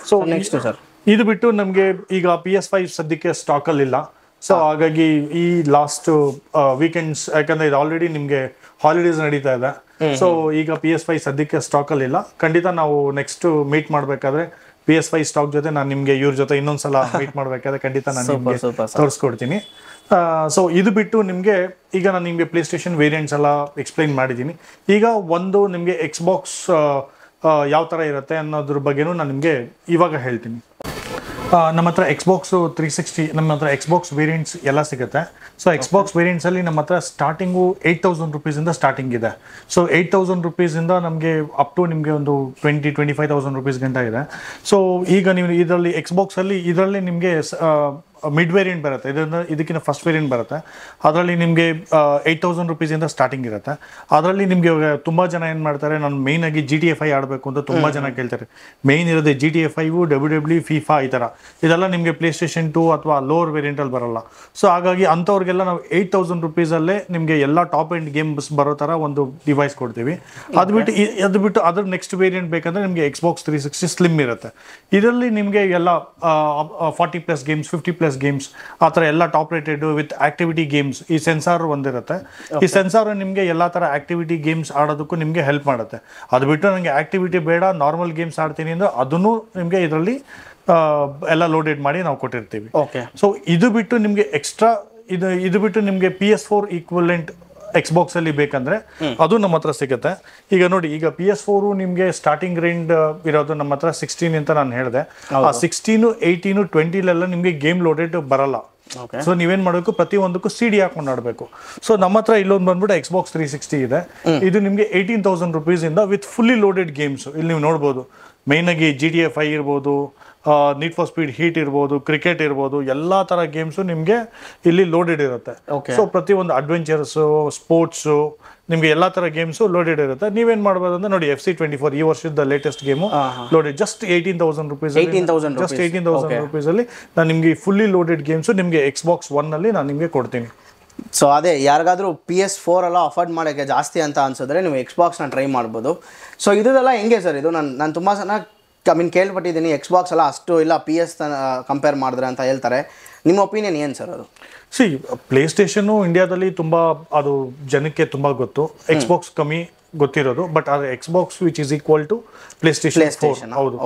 ಸೊ ನೆಕ್ಸ್ಟ್ ಸರ್, ಇದು ಬಿಟ್ಟು ನಮಗೆ ಈಗ PS5 ಸದ್ಯಕ್ಕೆ ಸ್ಟಾಕ್ ಅಲ್ಲಿ ಇಲ್ಲ. ಸೊ ಹಾಗಾಗಿ ಈ ಲಾಸ್ಟ್ ವೀಕೆಂಡ್ಸ್, ಯಾಕಂದ್ರೆ ಇದು ಆಲ್ರೆಡಿ ನಿಮಗೆ ಹಾಲಿಡೇಸ್ ನಡೀತಾ ಇದೆ, ಸೊ ಈಗ PS5 ಸದ್ಯಕ್ಕೆ ಸ್ಟಾಕ್ ಅಲ್ಲಿ ಇಲ್ಲ. ಖಂಡಿತ ನಾವು ನೆಕ್ಸ್ಟ್ ಮೀಟ್ ಮಾಡ್ಬೇಕಾದ್ರೆ PS5 ಸ್ಟಾಕ್ ಜೊತೆ ನಾನು ನಿಮ್ಗೆ ಇವ್ರ ಜೊತೆ ಇನ್ನೊಂದ್ಸಲ ಮೀಟ್ ಮಾಡ್ಬೇಕಾದ್ರೆ ಖಂಡಿತ ನಾನು ನಿಮ್ಗೆ ತೋರಿಸ್ಕೊಡ್ತೀನಿ. ಸೊ ಇದು ಬಿಟ್ಟು ನಿಮಗೆ ಈಗ ನಾನು ನಿಮಗೆ ಪ್ಲೇ ಸ್ಟೇಷನ್ ವೇರಿಯಂಟ್ಸ್ ಎಲ್ಲ ಎಕ್ಸ್ಪ್ಲೈನ್ ಮಾಡಿದ್ದೀನಿ. ಈಗ ಒಂದು ನಿಮಗೆ Xbox ಯಾವ ಥರ ಇರುತ್ತೆ ಅನ್ನೋದ್ರ ಬಗ್ಗೆನೂ ನಾನು ನಿಮಗೆ ಇವಾಗ ಹೇಳ್ತೀನಿ. ನಮ್ಮ ಹತ್ರ Xbox 360, ನಮ್ಮ ಹತ್ರ Xbox ವೇರಿಯಂಟ್ಸ್ ಎಲ್ಲ ಸಿಗುತ್ತೆ. ಸೊ Xbox ವೇರಿಯಂಟ್ಸಲ್ಲಿ ನಮ್ಮ ಹತ್ರ ಸ್ಟಾರ್ಟಿಂಗು 8,000 ರೂಪೀಸಿಂದ ಸ್ಟಾರ್ಟಿಂಗ್ ಇದೆ. ಸೊ 8,000 ರೂಪೀಸಿಂದ ನಮಗೆ ಅಪ್ ಟು ನಿಮಗೆ ಒಂದು 25,000 ರೂಪೀಸ್ ಗಂಟ ಇದೆ. ಸೊ ಈಗ ನೀವು ಇದರಲ್ಲಿ Xboxಲ್ಲಿ ಇದರಲ್ಲಿ ನಿಮಗೆ ಮಿಡ್ ವೇರಿಯಂಟ್ ಬರುತ್ತೆ, ಇದಕ್ಕಿಂತ ಫಸ್ಟ್ ವೇರಿಯಂಟ್ ಬರುತ್ತೆ. ಅದರಲ್ಲಿ ನಿಮಗೆ 8,000 ರೂಪೀಸಿಂದ ಸ್ಟಾರ್ಟಿಂಗ್ ಇರುತ್ತೆ. ಅದರಲ್ಲಿ ನಿಮಗೆ ತುಂಬ ಜನ ಏನು ಮಾಡ್ತಾರೆ, ನಾನು ಮೇಯ್ನ್ ಆಗಿ GTA 5 ಆಡಬೇಕು ಅಂತ ತುಂಬ ಜನ ಕೇಳ್ತಾರೆ. ಮೇಯ್ನ್ ಇರೋದೇ GTA 5, WWE, FIFA ಈ ಥರ. ಇದೆಲ್ಲ ನಿಮಗೆ ಪ್ಲೇ ಸ್ಟೇಷನ್ 2 ಅಥವಾ ಲೋವರ್ ವೇರಿಯಂಟಲ್ಲಿ ಬರಲ್ಲ. ಸೊ ಹಾಗಾಗಿ ಅಂಥವ್ರಿಗೆಲ್ಲ ನಾವು 8,000 ರೂಪೀಸಲ್ಲೇ ನಿಮಗೆ ಎಲ್ಲ ಟಾಪ್ ಎಂಡ್ ಗೇಮ್ಸ್ ಬರೋ ಥರ ಒಂದು ಡಿವೈಸ್ ಕೊಡ್ತೀವಿ. ಅದು ಬಿಟ್ಟು ಅದ್ರ ನೆಕ್ಸ್ಟ್ ವೇರಿಯಂಟ್ ಬೇಕಂದ್ರೆ ನಿಮಗೆ Xbox 360 ಸ್ಲಿಮ್ ಇರುತ್ತೆ. ಇದರಲ್ಲಿ ನಿಮಗೆ ಎಲ್ಲ 40+ ಗೇಮ್ಸ್, 50+ ಗೇಮ್ಸ್ ಆ ಥರ ಎಲ್ಲ top rated with activity games. ಈ ಸೆನ್ಸಾರ್ ಒಂದಿರುತ್ತೆ. ಈ ಸೆನ್ಸಾರ್ ನಿಮಗೆ ಎಲ್ಲ ಥರ ಆಕ್ಟಿವಿಟಿ ಗೇಮ್ಸ್ ಆಡೋದಕ್ಕೂ ನಿಮಗೆ ಹೆಲ್ಪ್ ಮಾಡುತ್ತೆ. ಅದು ಬಿಟ್ಟು ನನಗೆ ಆಕ್ಟಿವಿಟಿ ಬೇಡ, ನಾರ್ಮಲ್ ಗೇಮ್ಸ್ ಆಡ್ತೀನಿ ಅಂದ್ರೆ ಅದನ್ನು ನಿಮಗೆ ಇದರಲ್ಲಿ ಎಲ್ಲ ಲೋಡೆಡ್ ಮಾಡಿ ನಾವು ಕೊಟ್ಟಿರ್ತೀವಿ. ಓಕೆ. ಸೊ ಇದು ಬಿಟ್ಟು ನಿಮಗೆ ಎಕ್ಸ್ಟ್ರಾ ಇದು ಬಿಟ್ಟು ನಿಮಗೆ PS4 ಈಕ್ವಲೆಂಟ್ Xbox ಅಲ್ಲಿ ಬೇಕಂದ್ರೆ ಅದು ನಮ್ಮ ಹತ್ರ ಸಿಗುತ್ತೆ. ಈಗ ನೋಡಿ, ಈಗ PS4 ನಿಮಗೆ ಸ್ಟಾರ್ಟಿಂಗ್ ರೇಂಜ್ ಇರೋದು ನಮ್ಮ ಹತ್ರ 16 ಅಂತ ನಾನು ಹೇಳಿದೆ. ಆ 16, 18, 20 ನಿಮಗೆ ಗೇಮ್ ಲೋಡೆಡ್ ಬರಲ್ಲ. ಸೊ ನೀವೇನ್ ಮಾಡಬೇಕು, ಪ್ರತಿ ಒಂದಕ್ಕೂ CD ಹಾಕೊಂಡು ಆಡಬೇಕು. ಸೊ ನಮ್ಮ ಹತ್ರ ಇಲ್ಲೊಂದು ಬಂದ್ಬಿಟ್ಟು Xbox 360 ಇದೆ. ಇದು ನಿಮಗೆ 18,000 ರೂಪೀಸ್ ಇಂದ ವಿತ್ ಫುಲ್ಲಿ ಲೋಡೆಡ್ ಗೇಮ್ಸ್ ಇಲ್ಲಿ ನೀವು ನೋಡ್ಬೋದು. ಮೇಯ್ನ್ ಆಗಿ GTA 5 ಇರ್ಬೋದು, ನೀಡ್ ಫಾರ್ ಸ್ಪೀಡ್ ಹೀಟ್ ಇರ್ಬೋದು, ಕ್ರಿಕೆಟ್ ಇರ್ಬೋದು, ಎಲ್ಲ ಥರ ಗೇಮ್ಸು ನಿಮಗೆ ಇಲ್ಲಿ ಲೋಡೆಡ್ ಇರುತ್ತೆ. ಸೊ ಪ್ರತಿಯೊಂದು ಅಡ್ವೆಂಚರ್ಸು, ಸ್ಪೋರ್ಟ್ಸು, ನಿಮಗೆ ಎಲ್ಲ ಥರ ಗೇಮ್ಸು ಲೋಡೆಡ್ ಇರುತ್ತೆ. ನೀವೇನು ಮಾಡ್ಬೋದು ಅಂದ್ರೆ ನೋಡಿ, FC24 ಈ ವರ್ಷದ latest game loaded just 18,000 rupees. Just 18,000 ರೂಪೀಸಲ್ಲಿ ನಾನು ನಿಮಗೆ ಫುಲ್ಲಿ ಲೋಡೆಡ್ ಗೇಮ್ಸು ನಿಮಗೆ Xbox One ಅಲ್ಲಿ ನಾನು ನಿಮಗೆ ಕೊಡ್ತೀನಿ. ಸೊ ಅದೇ ಯಾರಿಗಾದ್ರೂ PS4 ಎಲ್ಲ ಅಫೋರ್ಡ್ ಮಾಡೋಕ್ಕೆ ಜಾಸ್ತಿ ಅಂತ ಅನ್ಸಿದ್ರೆ ನೀವು Xboxನ ಟ್ರೈ ಮಾಡ್ಬೋದು. ಸೊ ಇದೆಲ್ಲ ಹೆಂಗೆ ಸರ್? ಇದು ನಾನು ತುಂಬ ಚೆನ್ನಾಗಿ ಕೇಳ್ಪಟ್ಟಿದ್ದೀನಿ. Xbox ಎಲ್ಲ ಅಷ್ಟು ಇಲ್ಲ PS ಕಂಪೇರ್ ಮಾಡಿದ್ರೆ ಅಂತ ಹೇಳ್ತಾರೆ. ನಿಮ್ಮ ಒಪಿನಿಯನ್ ಏನು ಸರ್ ಅದು? ಪ್ಲೇ ಸ್ಟೇಷನ್ನು ಇಂಡಿಯಾದಲ್ಲಿ ತುಂಬ ಅದು ಜನಕ್ಕೆ ತುಂಬ ಗೊತ್ತು, Xbox ಕಮ್ಮಿ ಗೊತ್ತಿರೋದು. ಬಟ್ ಅದು Xbox which is equal to PlayStation. ಹೌದು,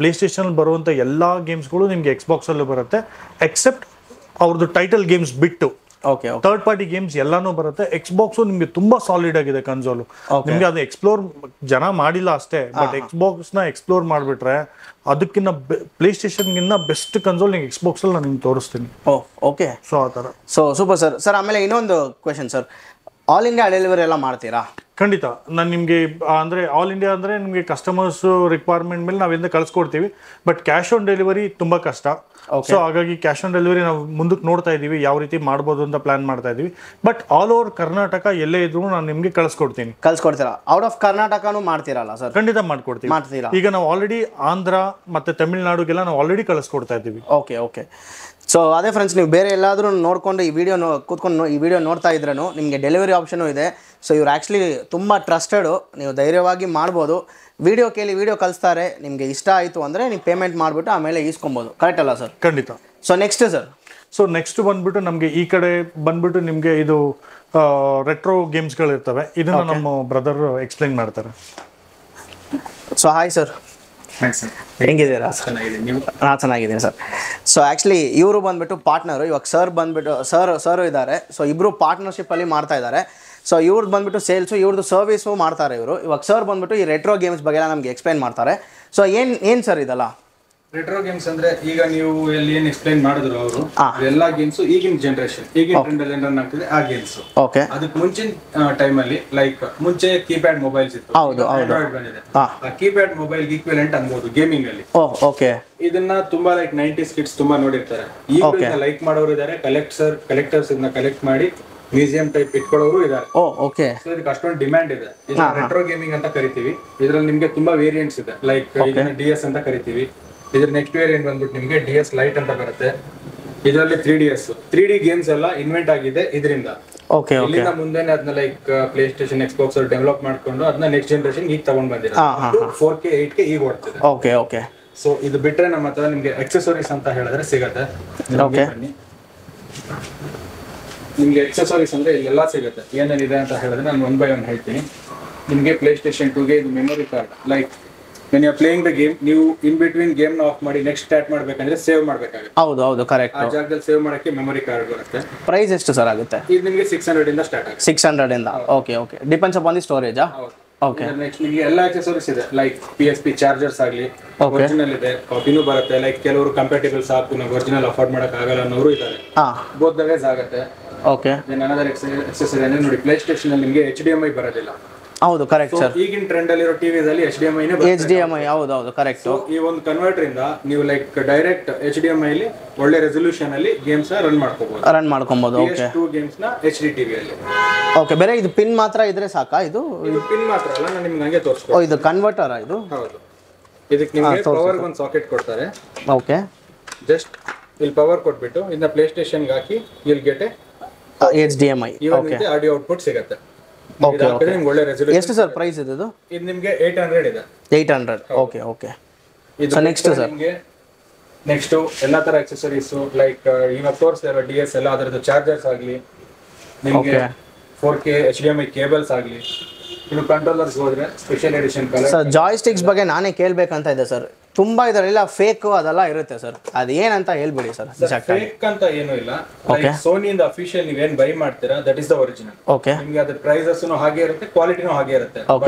ಪ್ಲೇ ಸ್ಟೇಷನ್ ಬರುವಂಥ ಎಲ್ಲ ಗೇಮ್ಸ್ಗಳು ನಿಮಗೆ Xbox ಅಲ್ಲೂ ಬರುತ್ತೆ, ಎಕ್ಸೆಪ್ಟ್ ಅವ್ರದ್ದು ಟೈಟಲ್ ಗೇಮ್ಸ್ ಬಿಟ್ಟು. ಥರ್ಡ್ ಪಾರ್ಟಿ ಗೇಮ್ಸ್ ಎಲ್ಲಾನು ಬರುತ್ತೆ. Xbox ನಿಮ್ಗೆ ತುಂಬಾ ಸಾಲಿಡ್ ಆಗಿದೆ ಕನ್ಸೋಲು. ನಿಮ್ಗೆ ಅದು ಎಕ್ಸ್ಪ್ಲೋರ್ ಜನ ಮಾಡಿಲ್ಲ ಅಷ್ಟೇ, ಬಟ್ Xbox ನ ಎಕ್ಸ್ಪ್ಲೋರ್ ಮಾಡ್ಬಿಟ್ರೆ ಅದಕ್ಕಿಂತ ಪ್ಲೇ ಸ್ಟೇಷನ್ಗಿನ್ನ ಬೆಸ್ಟ್ ಕನ್ಸೋಲ್ ನಿಮ್ಗೆ Xbox ಅಲ್ಲಿ ನಾನು ನಿಮ್ಗೆ ತೋರಿಸ್ತೀನಿ. ಓಕೆ. ಸೊ ಆ ಥರ. So super sir. ಆಮೇಲೆ ಇನ್ನೊಂದು question sir, all India delivery ಎಲ್ಲ ಮಾಡ್ತೀರಾ? ಖಂಡಿತ. ನಾನು ನಿಮಗೆ ಅಂದರೆ ಆಲ್ ಇಂಡಿಯಾ ಅಂದರೆ ನಿಮಗೆ ಕಸ್ಟಮರ್ಸ್ ರಿಕ್ವೈರ್ಮೆಂಟ್ ಮೇಲೆ ನಾವಿಂದ ಕಳಿಸ್ಕೊಡ್ತೀವಿ. ಬಟ್ ಕ್ಯಾಶ್ ಆನ್ ಡೆಲಿವರಿ ತುಂಬ ಕಷ್ಟ. ಸೊ ಹಾಗಾಗಿ ಕ್ಯಾಶ್ ಆನ್ ಡೆಲಿವರಿ ನಾವು ಮುಂದಕ್ಕೆ ನೋಡ್ತಾ ಇದ್ದೀವಿ, ಯಾವ ರೀತಿ ಮಾಡ್ಬೋದು ಅಂತ ಪ್ಲಾನ್ ಮಾಡ್ತಾ ಇದ್ದೀವಿ. ಬಟ್ ಆಲ್ ಓವರ್ ಕರ್ನಾಟಕ ಎಲ್ಲೇ ಇದ್ರು ನಾನು ನಿಮಗೆ ಕಳಿಸ್ಕೊಡ್ತೀರಾ? ಔಟ್ ಆಫ್ ಕರ್ನಾಟಕನೂ ಮಾಡ್ತೀರಲ್ಲ ಸರ್? ಖಂಡಿತ ಮಾಡ್ತೀರಾ. ಈಗ ನಾವು ಆಲ್ರೆಡಿ ಆಂಧ್ರ ಮತ್ತೆ ತಮಿಳ್ನಾಡುಗೆಲ್ಲ ನಾವು ಆಲ್ರೆಡಿ ಕಳಿಸ್ಕೊಡ್ತಾ ಇದ್ದೀವಿ. ಓಕೆ. ಸೊ ಅದೇ ಫ್ರೆಂಡ್ಸ್, ನೀವು ಬೇರೆ ಎಲ್ಲಾದರೂ ನೋಡಿಕೊಂಡು ಈ ವಿಡಿಯೋ ನೋಡ್ತಾ ಇದ್ರೂ ನಿಮಗೆ ಡೆಲಿವರಿ ಆಪ್ಷನು ಇದೆ. ಸೊ ಇವ್ರು ಆ್ಯಕ್ಚುಲಿ ತುಂಬ ಟ್ರಸ್ಟೆಡು, ನೀವು ಧೈರ್ಯವಾಗಿ ಮಾಡ್ಬೋದು. ವಿಡಿಯೋ ಕಳಿಸ್ತಾರೆ, ನಿಮಗೆ ಇಷ್ಟ ಆಯಿತು ಅಂದರೆ ನೀವು ಪೇಮೆಂಟ್ ಮಾಡಿಬಿಟ್ಟು ಆಮೇಲೆ ಈಸ್ಕೊಬೋದು. ಕರೆಕ್ಟ್ ಅಲ್ಲ ಸರ್? ಖಂಡಿತ. So next sir? So next ಬಂದ್ಬಿಟ್ಟು ನಮಗೆ ಈ ಕಡೆ ಬಂದ್ಬಿಟ್ಟು ನಿಮಗೆ ಇದು ರೆಟ್ರೋ ಗೇಮ್ಸ್ಗಳಿರ್ತವೆ. ಇದನ್ನು ನಮ್ಮ ಬ್ರದರ್ ಎಕ್ಸ್ಪ್ಲೈನ್ ಮಾಡ್ತಾರೆ. So hi sir. ಹೆಂಗಿದ್ದೀರಾ ಸರ್? ಚೆನ್ನಾಗಿದೆ, ನೀವು? ನಾನು ಚೆನ್ನಾಗಿದ್ದೀನಿ ಸರ್. ಸೊ ಆ್ಯಕ್ಚುಲಿ ಇವರು ಬಂದುಬಿಟ್ಟು ಪಾರ್ಟ್ನರು, ಇವಾಗ ಸರ್ ಬಂದುಬಿಟ್ಟು ಸರ್ ಇದ್ದಾರೆ. ಸೊ ಇಬ್ಬರು ಪಾರ್ಟ್ನರ್ಶಿಪ್ಪಲ್ಲಿ ಮಾಡ್ತಾ ಇದ್ದಾರೆ. ಸೊ ಇವ್ರದ್ದು ಬಂದುಬಿಟ್ಟು ಸೇಲ್ಸು, ಇವ್ರದ್ದು ಸರ್ವಿಸು ಮಾಡ್ತಾರೆ ಇವರು. ಇವಾಗ ಸರ್ ಬಂದುಬಿಟ್ಟು ಈ ರೆಟ್ರೋ ಗೇಮ್ಸ್ ಬಗ್ಗೆ ಎಲ್ಲ ನಮಗೆ ಎಕ್ಸ್ಪ್ಲೈನ್ ಮಾಡ್ತಾರೆ. ಸೊ ಏನು ಸರ್ ಇದೆಲ್ಲ? ರೆಟ್ರೋ ಗೇಮ್ಸ್ ಅಂದ್ರೆ ಈಗ ನೀವು ಎಲ್ಲಿ ಏನ್ ಎಕ್ಸ್ಪ್ಲೈನ್ ಮಾಡಿದ್ರು ಅವರು, ಎಲ್ಲಾ ಗೇಮ್ಸ್ ಈಗಿನ ಜನರೇಷನ್, ಈಗಿನ ಟ್ರೆಂಡ್ ಅಲ್ಲಿ ರನ್ ಆಗ್ತಿದೆ ಆ ಗೇಮ್ಸ್. ಓಕೆ. ಅದಕ್ಕೆ ಮುಂಚಿನ ಟೈಮ್ ಅಲ್ಲಿ ಲೈಕ್ ಮುಂಚೆ ಕೀಪ್ಯಾಡ್ ಮೊಬೈಲ್ಸ್ ಇತ್ತು, ಆಂಡ್ರಾಯ್ಡ್ ಬಂದಿದೆ. ಆ ಕೀಪ್ಯಾಡ್ ಮೊಬೈಲ್ ಈಕ್ವಿಲೆಂಟ್ ಅನ್ಬೋದು ಗೇಮಿಂಗ್ ಅಲ್ಲಿ. ಓಕೆ. ಇದನ್ನ ತುಂಬಾ ಲೈಕ್ 90s ಕಿಡ್ಸ್ ತುಂಬಾ ನೋಡಿರ್ತಾರೆ. ಈಗ ಲೈಕ್ ಮಾಡೋರು ಇದಾರೆ, ಕಲೆಕ್ಟರ್ಸ್ ಇದನ್ನ ಕಲೆಕ್ಟ್ ಮಾಡಿ ಮ್ಯೂಸಿಯಂ ಟೈಪ್ ಇಟ್ಕೊಳ್ಳೋರು ಇದಾರೆ. ಓಕೆ. ಸೊ ಇದಕ್ಕೆ ಅಷ್ಟೊಂದು ಡಿಮ್ಯಾಂಡ್ ಇದೆ. ಇದನ್ನ ರೆಟ್ರೋ ಗೇಮಿಂಗ್ ಅಂತ ಕರಿತೀವಿ. ಇದ್ರಲ್ಲಿ ನಿಮ್ಗೆ ತುಂಬಾ ವೇರಿಯಂಟ್ಸ್ ಇದೆ. ಲೈಕ್ ಇದನ್ನ DS ಅಂತ ಕರಿತೀವಿ. ಇದ್ರ ನೆಕ್ಸ್ಟ್ ವೇರಿಯಂಟ್ ಬಂದ್ಬಿಟ್ಟು ನಿಮ್ಗೆ DS ಲೈಟ್ ಅಂತ ಬರುತ್ತೆ. ಇದರಲ್ಲಿ 3D ಗೇಮ್ಸ್ ಎಲ್ಲ ಇನ್ವೆಂಟ್ ಆಗಿದೆ ಇದರಿಂದ. ಓಕೆ. ಇಲ್ಲಿಂದ ಮುಂದೆನೆ ಅದನ್ನ ಲೈಕ್ ಪ್ಲೇ ಸ್ಟೇಷನ್, ಎಕ್ಸ್ಬಾಕ್ಸ್ ಅಲ್ಲಿ ಡೆವಲಪ್ ಮಾಡ್ಕೊಂಡು ಅದನ್ನ ನೆಕ್ಸ್ಟ್ ಜನರೇಷನ್ ಈಗ ತಗೊಂಡ್ ಬಂದಿದ್ದಾರೆ. 4K 8K ಈಗ ಓಡ್ತಿದೆ. ಓಕೆ. ಓಕೆ. ಸೊ ಇದು ಬಿಟ್ರೆ ನಮ್ಮ ಹತ್ರ ನಿಮ್ಗೆ ಎಕ್ಸೆಸರೀಸ್ ಅಂತ ಹೇಳಿದ್ರೆ ಸಿಗತ್ತೆ. ಓಕೆ. ನಿಮ್ಗೆ ಎಕ್ಸೆಸರೀಸ್ ಅಂದ್ರೆ ಇಲ್ಲೆಲ್ಲ ಸಿಗುತ್ತೆ. ಏನೇನಿದೆ ಅಂತ ಹೇಳಿದ್ರೆ ನಾನು 1 by 1 ಹೇಳ್ತೀನಿ. ನಿಮ್ಗೆ ಪ್ಲೇ ಸ್ಟೇಷನ್ 2ಗೆ ಇದು memory card. Like when you are playing the game, ನೀವು ಇನ್ ಬಿಟ್ವೀನ್ ಗೇಮ್ ನ ಆಫ್ ಮಾಡಿ ನೆಕ್ಸ್ಟ್ ಸ್ಟಾರ್ಟ್ ಮಾಡ್ಬೇಕಂದ್ರೆ ಸೇವ್ ಮಾಡ್ಬೇಕಾಗುತ್ತೆ. ಹೌದು ಕರೆಕ್ಟ್. ಆ ಜಾಗದಲ್ಲಿ ಸೇವ್ ಮಾಡಕ್ಕೆ ಮೆಮೊರಿ ಕಾರ್ಡ್ ಬರುತ್ತೆ. ಪ್ರೈಸ್ ಎಷ್ಟು ಸರ್ ಆಗುತ್ತೆ? ಇದು ನಿಮಗೆ 600 ಇಂದ ಸ್ಟಾರ್ಟ್ ಆಗುತ್ತೆ. 600 ಇಂದ. Okay. Depends upon the storage. Okay. Next ನಿಮಗೆ ಎಲ್ಲ ಆಕ್ಸೆಸರೀಸ್ ಇದೆ. ಲೈಕ್ PSP ಚಾರ್ಜರ್ಸ್ ಆಗಲಿ ಒರಿಜಿನಲ್ ಇದೆ, ಕಾಪಿನೂ ಬರುತ್ತೆ. ಲೈಕ್ ಕೆಲವರು ಕಂಪ್ಯಾಟಿಬಲ್ ಸಾಕು, ನಾವು ಒರಿಜಿನಲ್ ಅಫೋರ್ಡ್ ಮಾಡಕ್ ಆಗಲ್ಲ ಅನ್ನೋರು ಇದ್ದಾರೆ. ಬೋತ್ ದ ವೇಸ್ ಆಗುತ್ತೆ. ಓಕೆ. ಅನದರ್ ಎಕ್ಸೆಸರಿ ಅಂದ್ರೆ ನೋಡಿ, ಪ್ಲೇ ಸ್ಟೇಷನ್ ಅಲ್ಲಿ ನಿಮಗೆ HDMI ಬರೋದಿಲ್ಲ. ಹೌದು ಕರೆಕ್ಟ್ ಸರ್. ಈಗಿನ ಟ್ರೆಂಡ್ ಅಲ್ಲಿರೋ ಟಿವಿಸ್ ಅಲ್ಲಿ HDMI ಹೌದು ಕರೆಕ್ಟ್. ಈ ಒಂದು ಕನ್ವರ್ಟರ್ ಇಂದ ನೀವು ಲೈಕ್ ಡೈರೆಕ್ಟ್ HDMI ಅಲ್ಲಿ ಒಳ್ಳೆ ರೆಸಲ್ಯೂಷನ್ ಅಲ್ಲಿ ಗೇಮ್ಸ್ ರನ್ ಮಾಡ್ಕೋಬಹುದು. ಓಕೆ. 2 ಗೇಮ್ಸ್ ನ HD TV ಅಲ್ಲಿ. ಓಕೆ. ಬೇರೆ ಇದು ಪಿನ್ ಮಾತ್ರ ಇದ್ರೆ ಸಾಕಾ? ಇದು ಪಿನ್ ಮಾತ್ರ ಅಲ್ಲ, ನಾನು ನಿಮ್ಗೆ ಹಂಗೆ ತೋರಿಸ್ತೀನಿ. ಇದು ಕನ್ವರ್ಟರ್ ಇದು? ಹೌದು. ಇದಕ್ಕೆ ನಿಮಗೆ ಪವರ್ ಒಂದು ಸಾಕೆಟ್ ಕೊಡ್ತಾರೆ. ಓಕೆ. ಜಸ್ಟ್ ಇಲ್ಲಿ ಪವರ್ ಕೊಟ್ಬಿಟ್ಟು ಇದನ್ನ ಪ್ಲೇ ಸ್ಟೇಷನ್ ಗೆ ಹಾಕಿ you'll get a HDMI. Okay. Audio output ಸಿಗುತ್ತೆ. ಓಕೆ. ಒಳ್ಳೆ ರೆಸಲ್ಯೂಷನ್. ಎಷ್ಟು ಸರ್ ಪ್ರೈಸ್ ಇದು? ಇದು ನಿಮಗೆ 800 ಇದೆ. 800. ಓಕೆ. ಸೊ ನೆಕ್ಸ್ಟ್ ಸರ್ ನಿಮಗೆ ನೆಕ್ಸ್ಟ್ ಎಲ್ಲಾ ತರ ಆಕ್ಸೆಸರೀಸ್ ಲೈಕ್ ಇವಾಗ ತೋರಿಸ್ತಾ DS ಎಲ್ಲ ಅದರದ್ದು ಚಾರ್ಜರ್ಸ್ ಆಗಲಿ, ನಿಮಗೆ 4K HDMI ಕೇಬಲ್ಸ್ ಆಗಲಿ, ಇನ್ನು ಕಂಟ್ರೋಲರ್ಸ್ ಹೋದ್ರೆ ಸ್ಪೆಷಲ್ ಎಡಿಷನ್ ಕಲರ್. ಸರ್ ಜಾಯ್ಸ್ಟಿಕ್ಸ್ ಬಗ್ಗೆ ನಾನೇ ಕೇಳಬೇಕಂತ ಇದೆ ಸರ್. ತುಂಬಾ ಇದರೆಲ್ಲ ಫೇಕ್ ಅದೆಲ್ಲ ಇರುತ್ತೆ ಸರ್, ಅದು ಏನಂತ ಹೇಳ್ಬಿಡಿ ಸರ್. ಫೇಕ್ ಅಂತ ಏನೂ ಇಲ್ಲ. ಸೋನಿಯಿಂದ ಅಫಿಷಿಯಲ್ ನೀವೇನ್ ಬೈ ಮಾಡ್ತೀರಾ that is the original. Okay. ನಿಮ್ಗೆ ಅದ್ರ ಪ್ರೈಸಸ್ ಹಾಗೆ ಇರುತ್ತೆ, ಕ್ವಾಲಿಟಿನೂ ಹಾಗೆ ಇರುತ್ತೆ.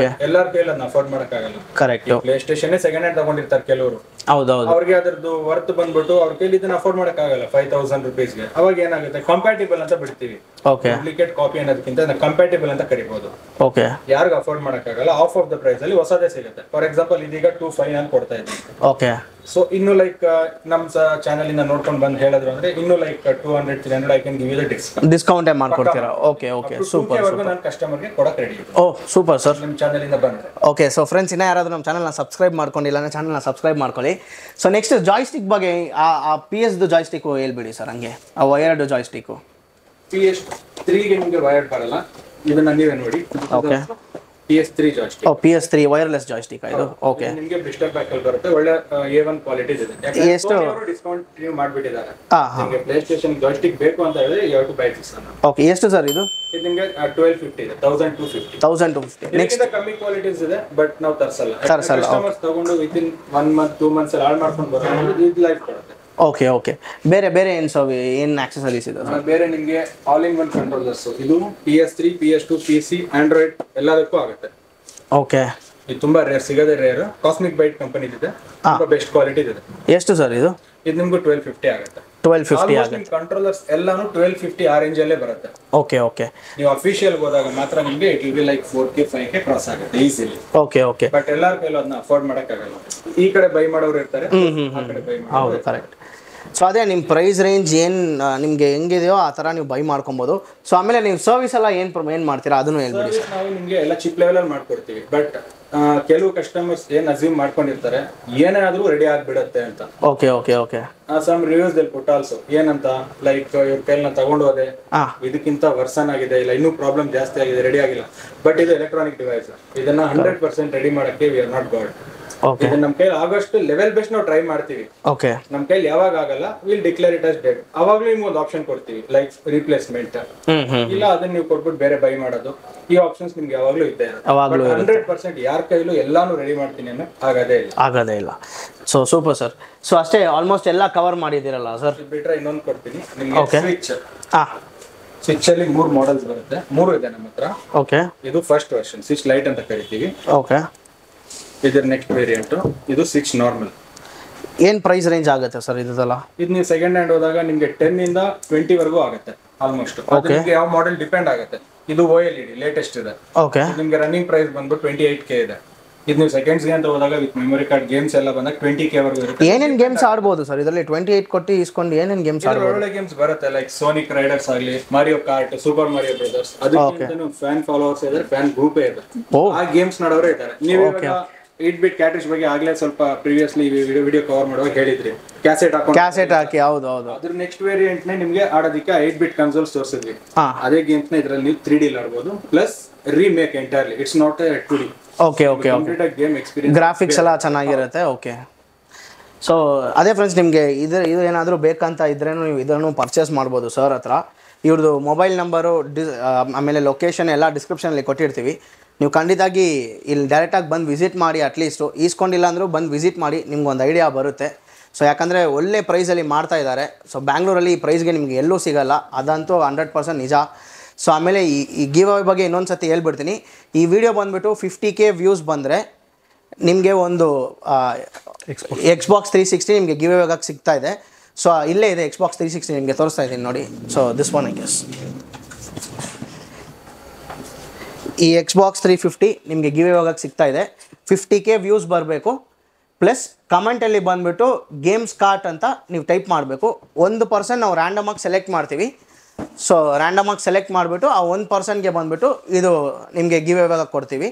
ಎಲ್ಲರ ಕೈಯಲ್ಲಿ ಅದನ್ನ ಅಫೋರ್ಡ್ ಮಾಡಕ್ ಆಗಲ್ಲ. Correct. PlayStation second hand ತಗೊಂಡಿರ್ತಾರೆ ಕೆಲವರು. ಹೌದು. ಅವ್ರಿಗೆ ಅದ್ರದ್ದು ವರ್ತ್ ಬಂದ್ಬಿಟ್ಟು ಅವ್ರ ಕೈಲಿ ಇದನ್ನ ಅಫೋರ್ಡ್ ಮಾಡಕ್ ಆಗಲ್ಲ 5000 rupeesಗೆ. ಅವಾಗ ಏನಾಗುತ್ತೆ, ಕಂಪ್ಯಾಟಿಬಲ್ ಅಂತ ಬಿಡ್ತೀವಿ. ಓಕೆ. ಡೂಪ್ಲಿಕೇಟ್ ಕಾಪಿ ಅನ್ನೋದಕ್ಕಿಂತ ಕಂಪ್ಯಾಟಿಬಲ್ ಅಂತ ಕರಿಬಹುದು. ಓಕೆ. ಯಾರಿಗ ಅಫೋರ್ಡ್ ಮಾಡಕ್ ಆಗಲ್ಲ ಆಫ್ ಆಫ್ ದ ಪ್ರೈಸ್ ಅಲ್ಲಿ ಹೊಸದೇ ಸಿಗುತ್ತೆ. ಫಾರ್ ಎಕ್ಸಾಂಪಲ್ ಇದೀಗ 2.5 ಅಂತ ಕೊಡ್ತಾ ಇದ್ದೀನಿ. ಓಕೆ. ಸೊ ಇನ್ನು ಲೈಕ್ ನಮ್ಮ ಚಾನಲ್ ಇಂದ ನೋಡ್ಕೊಂಡು ಬಂದು ಹೇಳಿದ್ರು ಅಂದ್ರೆ ಇನ್ನು like 200-300 I can give you the discount ಮಾಡ್ಕೊಡ್ತೀರಾ? ಓಕೆ. ಸೂಪರ್. ನಾನು ಕಸ್ಟಮರ್ ಗೆ ಕೊಡಕ್ಕೆ ರೆಡಿ ಇದ್ದೀನಿ. Oh super sir. ನಿಮ್ಮ ಚಾನಲ್ ಇಂದ ಬಂದ್ರೆ. ಓಕೆ. ಸೊ ಫ್ರೆಂಡ್ಸ್, ಇನ್ನ ಯಾರಾದ್ರೂ ನಮ್ಮ ಚಾನಲ್ನ ಸಬ್ಸ್ಕ್ರೈಬ್ ಮಾಡ್ಕೊಂಡಿಲ್ಲ ಅಂದ್ರೆ ಚಾನಲ್ನ ಸಬ್ಸ್ಕ್ರೈಬ್ ಮಾಡ್ಕೊಳ್ಳಿ. ಸೊ ನೆಕ್ಸ್ಟ್ ಜಾಯ್ಸ್ಟಿಕ್ ಬಗ್ಗೆ, ಆ PS ಜಾಯ್ಸ್ಟಿಕ್ ಹೇಳ್ಬಿಡಿ ಸರ್. ಹಂಗೆ ಆ ವೈರ್ಡ್ ಜಾಯ್ಸ್ಟಿಕ್ PS3 ಗೆ ನಿಮಗೆ ವೈರ್ಡ್ ಬರಲ್ಲ. ಇದನ್ನ ನೀವೇ ನೋಡಿ. Okay. PS3 joystick. PS3 wireless joystick ಇದು. ಓಕೆ. ನಿಮಗೆ ಬ್ರಿಸ್ಟಲ್ ಪ್ಯಾಕ್ ಅಲ್ಲಿ ಬರುತ್ತೆ. ಒಳ್ಳೆ A1 ಕ್ವಾಲಿಟಿ ಇದೆ. ಎಷ್ಟು ಡಿಸ್ಕೌಂಟ್ ನೀವು ಮಾಡಿಬಿಟ್ಟಿದ್ದಾರೆ. ನಿಮಗೆ ಪ್ಲೇ ಸ್ಟೇಷನ್ ಜಾಯ್ಸ್ಟಿಕ್ ಬೇಕು ಅಂತ ಹೇಳಿದ್ರೆ you have to buy this one. Okay. ಎಷ್ಟು ಸರ್ ಇದು? ಇದು ನಿಮಗೆ 1250 ಇದೆ. 1250. ನೆಕ್ಸ್ಟ್ ಕಮ್ಮಿ ಕ್ವಾಲಿಟೀಸ್ ಇದೆ ಬಟ್ ನಾವು ತರಿಸಲ್ಲ. ಕಸ್ಟಮರ್ಸ್ ತಗೊಂಡು ವಿತಿನ್ 1 month 2 months ಅಲ್ಲಿ ಹಾಳು ಮಾಡ್ಕೊಂಡು ಬರೋದು ಇದು ಲೈಫ್ ಕೊಡುತ್ತೆ. ಓಕೆ. ಬೇರೆ ಏನು ಆಕ್ಸೆಸರೀಸ್ ಇದೆ ಸರ್? ಬೇರೆ ನಿಮಗೆ ಆಲ್ ಇನ್ ಒನ್ ಕಂಟ್ರೋಲರ್ಸ್. ಇದು PS3, PS2, PC, ಆಂಡ್ರಾಯ್ಡ್ ಎಲ್ಲದಕ್ಕೂ ಆಗುತ್ತೆ. ಓಕೆ. ಇದು ತುಂಬಾ ರೇರ್, ಸಿಗದೆ ರೇರ್. ಕಾಸ್ಮಿಕ್ ಬೈಟ್ ಕಂಪನಿ ಇದೆ, ತುಂಬಾ ಬೆಸ್ಟ್ ಕ್ವಾಲಿಟಿ ಇದೆ. ಎಷ್ಟು ಸರ್ ಇದು? ಇದು ನಿಮ್ಗೆ 1250 ಆಗುತ್ತೆ. 1250 ಆಗುತ್ತೆ. ಕಂಟ್ರೋಲರ್ಸ್ ಎಲ್ಲಾನು 1250 ಆ ರೇಂಜ್ ಅಲ್ಲೇ ಬರುತ್ತೆ. ಓಕೆ. ನೀವು ಅಫಿಷಿಯಲ್ ಹೋದಾಗ ಮಾತ್ರ ನಿಮಗೆ it will be like 4K 5K cross ಆಗುತ್ತೆ ಈಸಿಲಿ. ಓಕೆ. ಬಟ್ ಎಲ್ಲರ ಕೈಲೂ ಅದನ್ನ ಅಫೋರ್ಡ್ ಮಾಡಕ್ ಆಗಲ್ಲ. ಈ ಕಡೆ ಬೈ ಮಾಡೋರು ಇರ್ತಾರೆ, ಆ ಕಡೆ ಬೈ ಮಾಡೋರು. ಹೌದು ಕರೆಕ್ಟ್. ಸೊ ಅದೇ ನಿಮ್ಮ ಪ್ರೈಸ್ ರೇಂಜ್ ಏನು ನಿಮಗೆ ಹೆಂಗಿದೆಯೋ ಆ ಥರ ನೀವು ಬೈ ಮಾಡ್ಕೊಬೋದು. ಸೊ ಆಮೇಲೆ ನೀವು ಸರ್ವಿಸ್ ಎಲ್ಲ ಏನು ಮಾಡ್ತೀರಾ ಅದನ್ನು ಹೇಳ್ಬಿಡಿ ಸರ್. ನಾವು ನಿಮಗೆ ಎಲ್ಲ ಚಿಪ್ ಲೆವೆಲಲ್ಲಿ ಮಾಡ್ಕೊಡ್ತೀವಿ. ಬಟ್ ಕೆಲವು ಕಸ್ಟಮರ್ಸ್ ಏನ್ ಅಸ್ಯೂಮ್ ಮಾಡ್ಕೊಂಡಿರ್ತಾರೆ ಏನಾದ್ರೂ ರೆಡಿ ಆಗ್ಬಿಡತ್ತೆ ಅಂತ. ಓಕೆ. ಸಮ್ ರಿವ್ಯೂಸ್ ದಲ್ಲಿ ಪುಟ್ ಆಲ್ಸೋ ಏನಂತ ಲೈಕ್ ಇವ್ರ ಕೈಲಿ ತಗೊಂಡು ಹೋದೆ, ಇದಕ್ಕಿಂತ ವರ್ಸನ್ ಆಗಿದೆ, ಇಲ್ಲ ಇನ್ನೂ ಪ್ರಾಬ್ಲಮ್ ಜಾಸ್ತಿ ಆಗಿದೆ, ರೆಡಿ ಆಗಿಲ್ಲ. ಬಟ್ ಇದು ಎಲೆಕ್ಟ್ರಾನಿಕ್ ಡಿವೈಸ್. ಇದನ್ನ 100% ರೆಡಿ ಮಾಡಕ್ಕೆ we are not god. Okay. ಇದು ನಮ್ಮ ಕೈಲಿ ಆಗೋಷ್ಟು ಲೆವೆಲ್ ಬೆಸ್ಟ್ ನಾವು ಟ್ರೈ ಮಾಡ್ತೀವಿ. ಓಕೆ ನಮ್ಮ ಕೈಲಿ ಯಾವಾಗ ಆಗಲ್ಲ will declare it as dead. ಅವಾಗ್ಲೂ ನಿಮ್ಗೆ ಒಂದು ಆಪ್ಷನ್ ಕೊಡ್ತೀವಿ ಲೈಕ್ ರಿಪ್ಲೇಸ್ಮೆಂಟ್, ಇಲ್ಲ ಅದನ್ನ ನೀವು ಕೊಟ್ಬಿಟ್ಟು ಬೇರೆ ಬೈ ಮಾಡೋದು. ಈ ಆಪ್ಷನ್ಸ್ ನಿಮ್ಗೆ ಯಾವಾಗ್ಲೂ ಇದ್ದೇ ಇರುತ್ತೆ. 100% ಯಾರ ಕೈಲೂ ಎಲ್ಲಾನು ರೆಡಿ ಮಾಡ್ತೀನಿ ಅನ್ನೋ ಆಗೋದೇ ಇಲ್ಲ. So super sir. ಸೊ ಅಷ್ಟೇ ಆಲ್ಮೋಸ್ಟ್ ಎಲ್ಲ ಕವರ್ ಮಾಡಿದ್ದೀರಲ್ಲ ಸರ್? ಬಿಟ್ರೆ ಇನ್ನೊಂದು ಕೊಡ್ತೀನಿ ನಿಮ್ಗೆ. ಸ್ವಿಚ್ ಅಲ್ಲಿ 3 ಮಾಡೆಲ್ಸ್ ಬರುತ್ತೆ, 3 ಇದೆ ನಮ್ಮ ಹತ್ರ. ಓಕೆ, ಇದು ಫಸ್ಟ್ ವರ್ಷನ್ ಸ್ವಿಚ್ ಲೈಟ್ ಅಂತ ಕರಿತೀವಿ. ಓಕೆ, ಇದರ ನೆಕ್ಸ್ಟ್ ವೇರಿಯಂಟ್ ಇದು ಸ್ವಿಚ್ ನಾರ್ಮಲ್. ಏನ್ ಪ್ರೈಸ್ ರೇಂಜ್ ಆಗುತ್ತೆ ಸರ್ ಇದೆಲ್ಲ? ಇದು ನೀವು ಸೆಕೆಂಡ್ ಹ್ಯಾಂಡ್ ಹೋದಾಗ ನಿಮ್ಗೆ 10 ಇಂದ 20 ವರೆಗೂ ಆಗುತ್ತೆ ಆಲ್ಮೋಸ್ಟ್. ಅದು ನಿಮ್ಗೆ ಯಾವ ಮಾಡೆಲ್ ಡಿಪೆಂಡ್ ಆಗುತ್ತೆ. ಇದು OLED ಲೇಟೆಸ್ಟ್ ಇದೆ. ಓಕೆ, ನಿಮ್ಗೆ ರನ್ನಿಂಗ್ ಪ್ರೈಸ್ ಬಂದ್ಬಿಟ್ಟು 28K ಇದೆ. ಇದು ನೀವು ಸೆಕೆಂಡ್ಸ್ ಗೆ ಅಂತ ಹೋದಾಗ ವಿತ್ ಮೆಮೊರಿ ಕಾರ್ಡ್ ಗೇಮ್ಸ್ ಎಲ್ಲ ಬಂದಾಗ 20K ವರೆಗೂ ಇರುತ್ತೆ. ಏನೇನ್ ಗೇಮ್ಸ್ ಆಡ್ಬೋದು ಸರ್ ಇದರಲ್ಲಿ? 28 ಕೊಟ್ಟು ಇಸ್ಕೊಂಡು ಏನೇನ್ ಗೇಮ್ಸ್ ಆಡ್ಬೋದು? ಒಳ್ಳೆ ಗೇಮ್ಸ್ ಬರುತ್ತೆ ಲೈಕ್ ಸೋನಿಕ್ ರೈಡರ್ಸ್ ಆಗಲಿ, ಮಾರಿಯೋ ಕಾರ್ಟ್, ಸೂಪರ್ ಮಾರಿಯೋ ಬ್ರದರ್ಸ್. ಅದಕ್ಕೆ ಫ್ಯಾನ್ ಫಾಲೋವರ್ಸ್ ಇದ್ದಾರೆ, ಫ್ಯಾನ್ ಗ್ರೂಪೇ ಇದೆ. ಆ ಗೇಮ್ಸ್ ನೋಡೋರೇ ಇದ್ದಾರೆ. ನೀವು 8-bit ಕ್ಯಾಟ್ರಿಜ್ ಬಗ್ಗೆ ಆಗ್ಲೇ ಸ್ವಲ್ಪ ಪ್ರಿವಿಯಸ್ಲಿ ವಿಡಿಯೋ ಕವರ್ ಮಾಡುವಾಗ ಹೇಳಿದ್ರಿ, ಕ್ಯಾಸೆಟ್ ಹಾಕಿ. ಹೌದು. ಅದ್ರ ನೆಕ್ಸ್ಟ್ ವೇರಿಯಂಟ್ ನೇ ನಿಮ್ಗೆ ಆಡೋದಕ್ಕೆ 8-bit ಕನ್ಸೋಲ್ಸ್ ತೋರಿಸಿದ್ವಿ. ಅದೇ ಗೇಮ್ಸ್ ನ ಇದ್ರಲ್ಲಿ ನೀವು 3D ಆಡ್ಬೋದು, plus remake entirely. It's not A 2D. Okay, game experience, graphics ಎಲ್ಲ ಚೆನ್ನಾಗಿರುತ್ತೆ. ಓಕೆ, ಸೊ ಅದೇ ಫ್ರೆಂಡ್ಸ್, ನಿಮಗೆ ಇದು ಏನಾದರೂ ಬೇಕಂತ ಇದ್ರೇನು ನೀವು ಇದನ್ನು ಪರ್ಚೇಸ್ ಮಾಡ್ಬೋದು ಸರ್ ಹತ್ರ. ಇವ್ರದ್ದು ಮೊಬೈಲ್ ನಂಬರು ಆಮೇಲೆ ಲೊಕೇಶನ್ ಎಲ್ಲ ಡಿಸ್ಕ್ರಿಪ್ಷನಲ್ಲಿ ಕೊಟ್ಟಿರ್ತೀವಿ. ನೀವು ಖಂಡಿತವಾಗಿ ಇಲ್ಲಿ ಡೈರೆಕ್ಟಾಗಿ ಬಂದು ವಿಸಿಟ್ ಮಾಡಿ, ಅಟ್ಲೀಸ್ಟು ಈಸ್ಕೊಂಡಿಲ್ಲ ಅಂದರೂ ಬಂದು ವಿಸಿಟ್ ಮಾಡಿ, ನಿಮ್ಗೊಂದು ಐಡಿಯಾ ಬರುತ್ತೆ. ಸೊ ಯಾಕಂದರೆ ಒಳ್ಳೆ ಪ್ರೈಸಲ್ಲಿ ಮಾಡ್ತಾ ಇದ್ದಾರೆ. ಸೊ ಬ್ಯಾಂಗ್ಳೂರಲ್ಲಿ ಈ ಪ್ರೈಸ್ಗೆ ನಿಮಗೆ ಎಲ್ಲೂ ಸಿಗೋಲ್ಲ, ಅದಂತೂ 100% ನಿಜ. ಸೊ ಆಮೇಲೆ ಈ ಗಿವ್ ಅವೇ ಬಗ್ಗೆ ಇನ್ನೊಂದು ಸತಿ ಹೇಳ್ಬಿಡ್ತೀನಿ. ಈ ವಿಡಿಯೋ ಬಂದುಬಿಟ್ಟು 50K ವ್ಯೂಸ್ ಬಂದರೆ ನಿಮಗೆ ಒಂದು Xbox 360 ನಿಮಗೆ ಗಿವ್ ಅವೇ ಆಗೋಕ್ಕೆ ಸಿಗ್ತಾ ಇದೆ. ಸೊ ಇಲ್ಲೇ ಇದೆ Xbox 360 ನಿಮಗೆ ತೋರಿಸ್ತಾ ಇದ್ದೀನಿ ನೋಡಿ. So this one I guess ಈ Xbox 350 ನಿಮಗೆ ಗಿವ್ ಅವೇ ಆಗೋಕ್ಕೆ ಸಿಗ್ತಾ ಇದೆ. 50K ವ್ಯೂಸ್ ಬರಬೇಕು, ಪ್ಲಸ್ ಕಮೆಂಟಲ್ಲಿ ಬಂದುಬಿಟ್ಟು ಗೇಮ್ಸ್ ಕಾರ್ಟ್ ಅಂತ ನೀವು ಟೈಪ್ ಮಾಡಬೇಕು. 1% ನಾವು ರ್ಯಾಂಡಮಾಗಿ ಸೆಲೆಕ್ಟ್ ಮಾಡ್ತೀವಿ. ಸೊ ರ್ಯಾಂಡಮಾಗಿ ಸೆಲೆಕ್ಟ್ ಮಾಡಿಬಿಟ್ಟು ಆ 1%ಗೆ ಬಂದುಬಿಟ್ಟು ಇದು ನಿಮಗೆ ಗಿವ್ ಅವೇ ಕೊಡ್ತೀವಿ.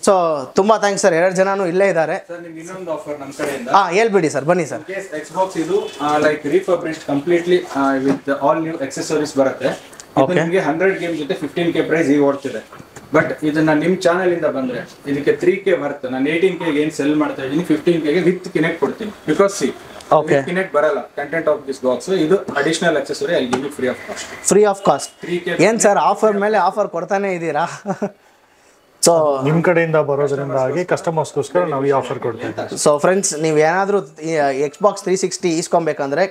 ಸೊ ತುಂಬ ಥ್ಯಾಂಕ್ಸ್ ಸರ್. 2 ಜನನೂ ಇಲ್ಲೇ ಇದ್ದಾರೆ. ಇನ್ನೊಂದು ಆಫರ್ ನಮ್ಮ ಕಡೆಯಿಂದ. ಹೇಳ್ಬಿಡಿ ಸರ್, ಬನ್ನಿ ಸರ್. Xbox ಇದು like refurbished completely with all new accessories ಬರುತ್ತೆ. ಇದು ನಿಮಗೆ 100 ಗೇಮ್ ಜೊತೆ 15K ಪ್ರೈಸ್ ಈಗ ಓಡ್ತಿದೆ. ಬಟ್ ಇದನ್ನ ನಿಮ್ ಚಾನೆಲ್ ಇಂದ ಬಂದ್ರೆ ಇದಕ್ಕೆ 3K ವರ್ತ್. ನಾನು 18K ಏನ್ ಸೆಲ್ ಮಾಡ್ತಾ ಇದ್ದೀನಿ 15K ವಿತ್ ಕಿನೆಕ್ಟ್ ಕೊಡ್ತೀನಿ. ಬಿಕಾಸ್ ಕಿನೆಕ್ಟ್ ಬರಲ್ಲ ಕಂಟೆಂಟ್ ಆಫ್ ದಿಸ್ ಬಾಕ್ಸ್. ಇದು additional accessory I give you free of cost. 3K ಏನು ಸರ್ ಆಫರ್ ಮೇಲೆ ಆಫರ್ ಕೊಡ್ತಾನೆ ಇದ್ದೀರಾ? ಸೊ ನಿಮ್ಮ ಕಡೆಯಿಂದ ಬರೋದ್ರಿಂದಾಗಿ ಕಸ್ಟಮರ್ಸ್ಗೋಸ್ಕರ ನಾವು ಈ ಆಫರ್ ಕೊಡ್ತೀವಿ. ಸೊ ಫ್ರೆಂಡ್ಸ್, ನೀವು ಏನಾದರೂ Xbox 360 ಈಸ್ಕೊಬೇಕಂದ್ರೆ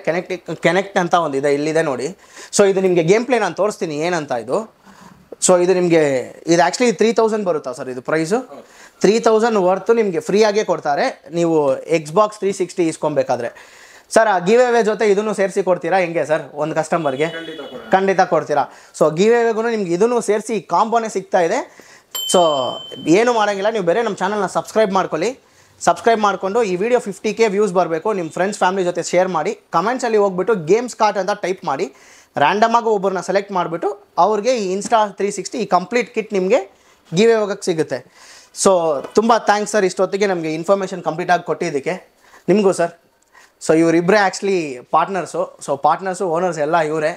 ಕೆನೆಕ್ಟ್ ಅಂತ ಒಂದಿದೆ, ಇಲ್ಲಿದೆ ನೋಡಿ. ಸೊ ಇದು ನಿಮಗೆ ಗೇಮ್ ಪ್ಲೇ ನಾನು ತೋರಿಸ್ತೀನಿ ಏನಂತ ಇದು. ಸೊ ಇದು ನಿಮಗೆ ಇದು ಆ್ಯಕ್ಚುಲಿ 3000 ಬರುತ್ತಾ ಸರ್ ಇದು ಪ್ರೈಸು? 3000 ವರ್ತು ನಿಮಗೆ ಫ್ರೀಯಾಗೇ ಕೊಡ್ತಾರೆ ನೀವು Xbox 360 ಈಸ್ಕೊಬೇಕಾದ್ರೆ. ಸರ್ ಆ ಗಿವ್ ಅವೇ ಜೊತೆ ಇದನ್ನು ಸೇರಿಸಿ ಕೊಡ್ತೀರಾ ಹೆಂಗೆ ಸರ್ ಒಂದು ಕಸ್ಟಮರ್ಗೆ? ಖಂಡಿತ ಕೊಡ್ತೀರಾ. ಸೊ ಗಿವ್ ಅವೇಗೂ ನಿಮ್ಗೆ ಇದನ್ನು ಸೇರಿಸಿ ಕಾಂಬೋನೇ ಸಿಗ್ತಾ ಇದೆ. ಸೊ ಏನು ಮಾಡೋಂಗಿಲ್ಲ, ನೀವು ಬೇರೆ ನಮ್ಮ ಚಾನಲ್ನ ಸಬ್ಸ್ಕ್ರೈಬ್ ಮಾಡ್ಕೊಳ್ಳಿ. ಸಬ್ಸ್ಕ್ರೈಬ್ ಮಾಡಿಕೊಂಡು ಈ ವಿಡಿಯೋ 50K ವ್ಯೂಸ್ ಬರಬೇಕು. ನಿಮ್ಮ ಫ್ರೆಂಡ್ಸ್ ಫ್ಯಾಮಿಲಿ ಜೊತೆ ಶೇರ್ ಮಾಡಿ. ಕಮೆಂಟ್ಸಲ್ಲಿ ಹೋಗ್ಬಿಟ್ಟು ಗೇಮ್ಸ್ ಕಾರ್ಟ್ ಅಂತ ಟೈಪ್ ಮಾಡಿ, ರ್ಯಾಂಡಮಾಗಿ ಒಬ್ಬರನ್ನ ಸೆಲೆಕ್ಟ್ ಮಾಡಿಬಿಟ್ಟು ಅವ್ರಿಗೆ ಈ ಇನ್ಸ್ಟಾ 360 ಈ ಕಂಪ್ಲೀಟ್ ಕಿಟ್ ನಿಮಗೆ ಗಿವ್ ಹೋಗೋಕ್ಕೆ ಸಿಗುತ್ತೆ. ಸೊ ತುಂಬ ಥ್ಯಾಂಕ್ಸ್ ಸರ್ ಇಷ್ಟೊತ್ತಿಗೆ ನಮಗೆ ಇನ್ಫಾರ್ಮೇಷನ್ ಕಂಪ್ಲೀಟಾಗಿ ಕೊಟ್ಟಿದ್ದಕ್ಕೆ. ನಿಮಗೂ ಸರ್. ಸೊ ಇವರಿಬ್ಬರೇ actually partners. So partners owners ಎಲ್ಲ ಇವರೇ.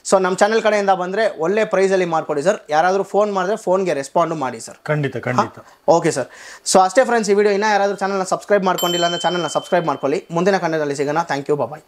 ಸೊ ನಮ್ಮ ಚಾನಲ್ ಕಡೆಯಿಂದ ಬಂದರೆ ಒಳ್ಳೆ ಪ್ರೈಸಲ್ಲಿ ಮಾಡಿಕೊಡಿ ಸರ್. ಯಾರಾದರೂ ಫೋನ್ ಮಾಡಿದ್ರೆ ಫೋನ್ಗೆ ರೆಸ್ಪಾಂಡು ಮಾಡಿ ಸರ್. ಖಂಡಿತ. Okay sir. ಸೊ ಅಷ್ಟೇ ಫ್ರೆಂಡ್ಸ್, ಈ ವಿಡಿಯೋ ಇನ್ನೂ ಯಾರಾದರೂ ಚಾನಲ್ನ ಸಬ್ಸ್ಕ್ರೈಬ್ ಮಾಡ್ಕೊಂಡಿಲ್ಲ ಅಂದರೆ ಚಾನಲ್ನ ಸಬ್ಸ್ಕ್ರೈಬ್ ಮಾಡ್ಕೊಳ್ಳಿ. ಮುಂದಿನ ಕನ್ನಡದಲ್ಲಿ ಸಿಗೋಣ. Thank you, bye.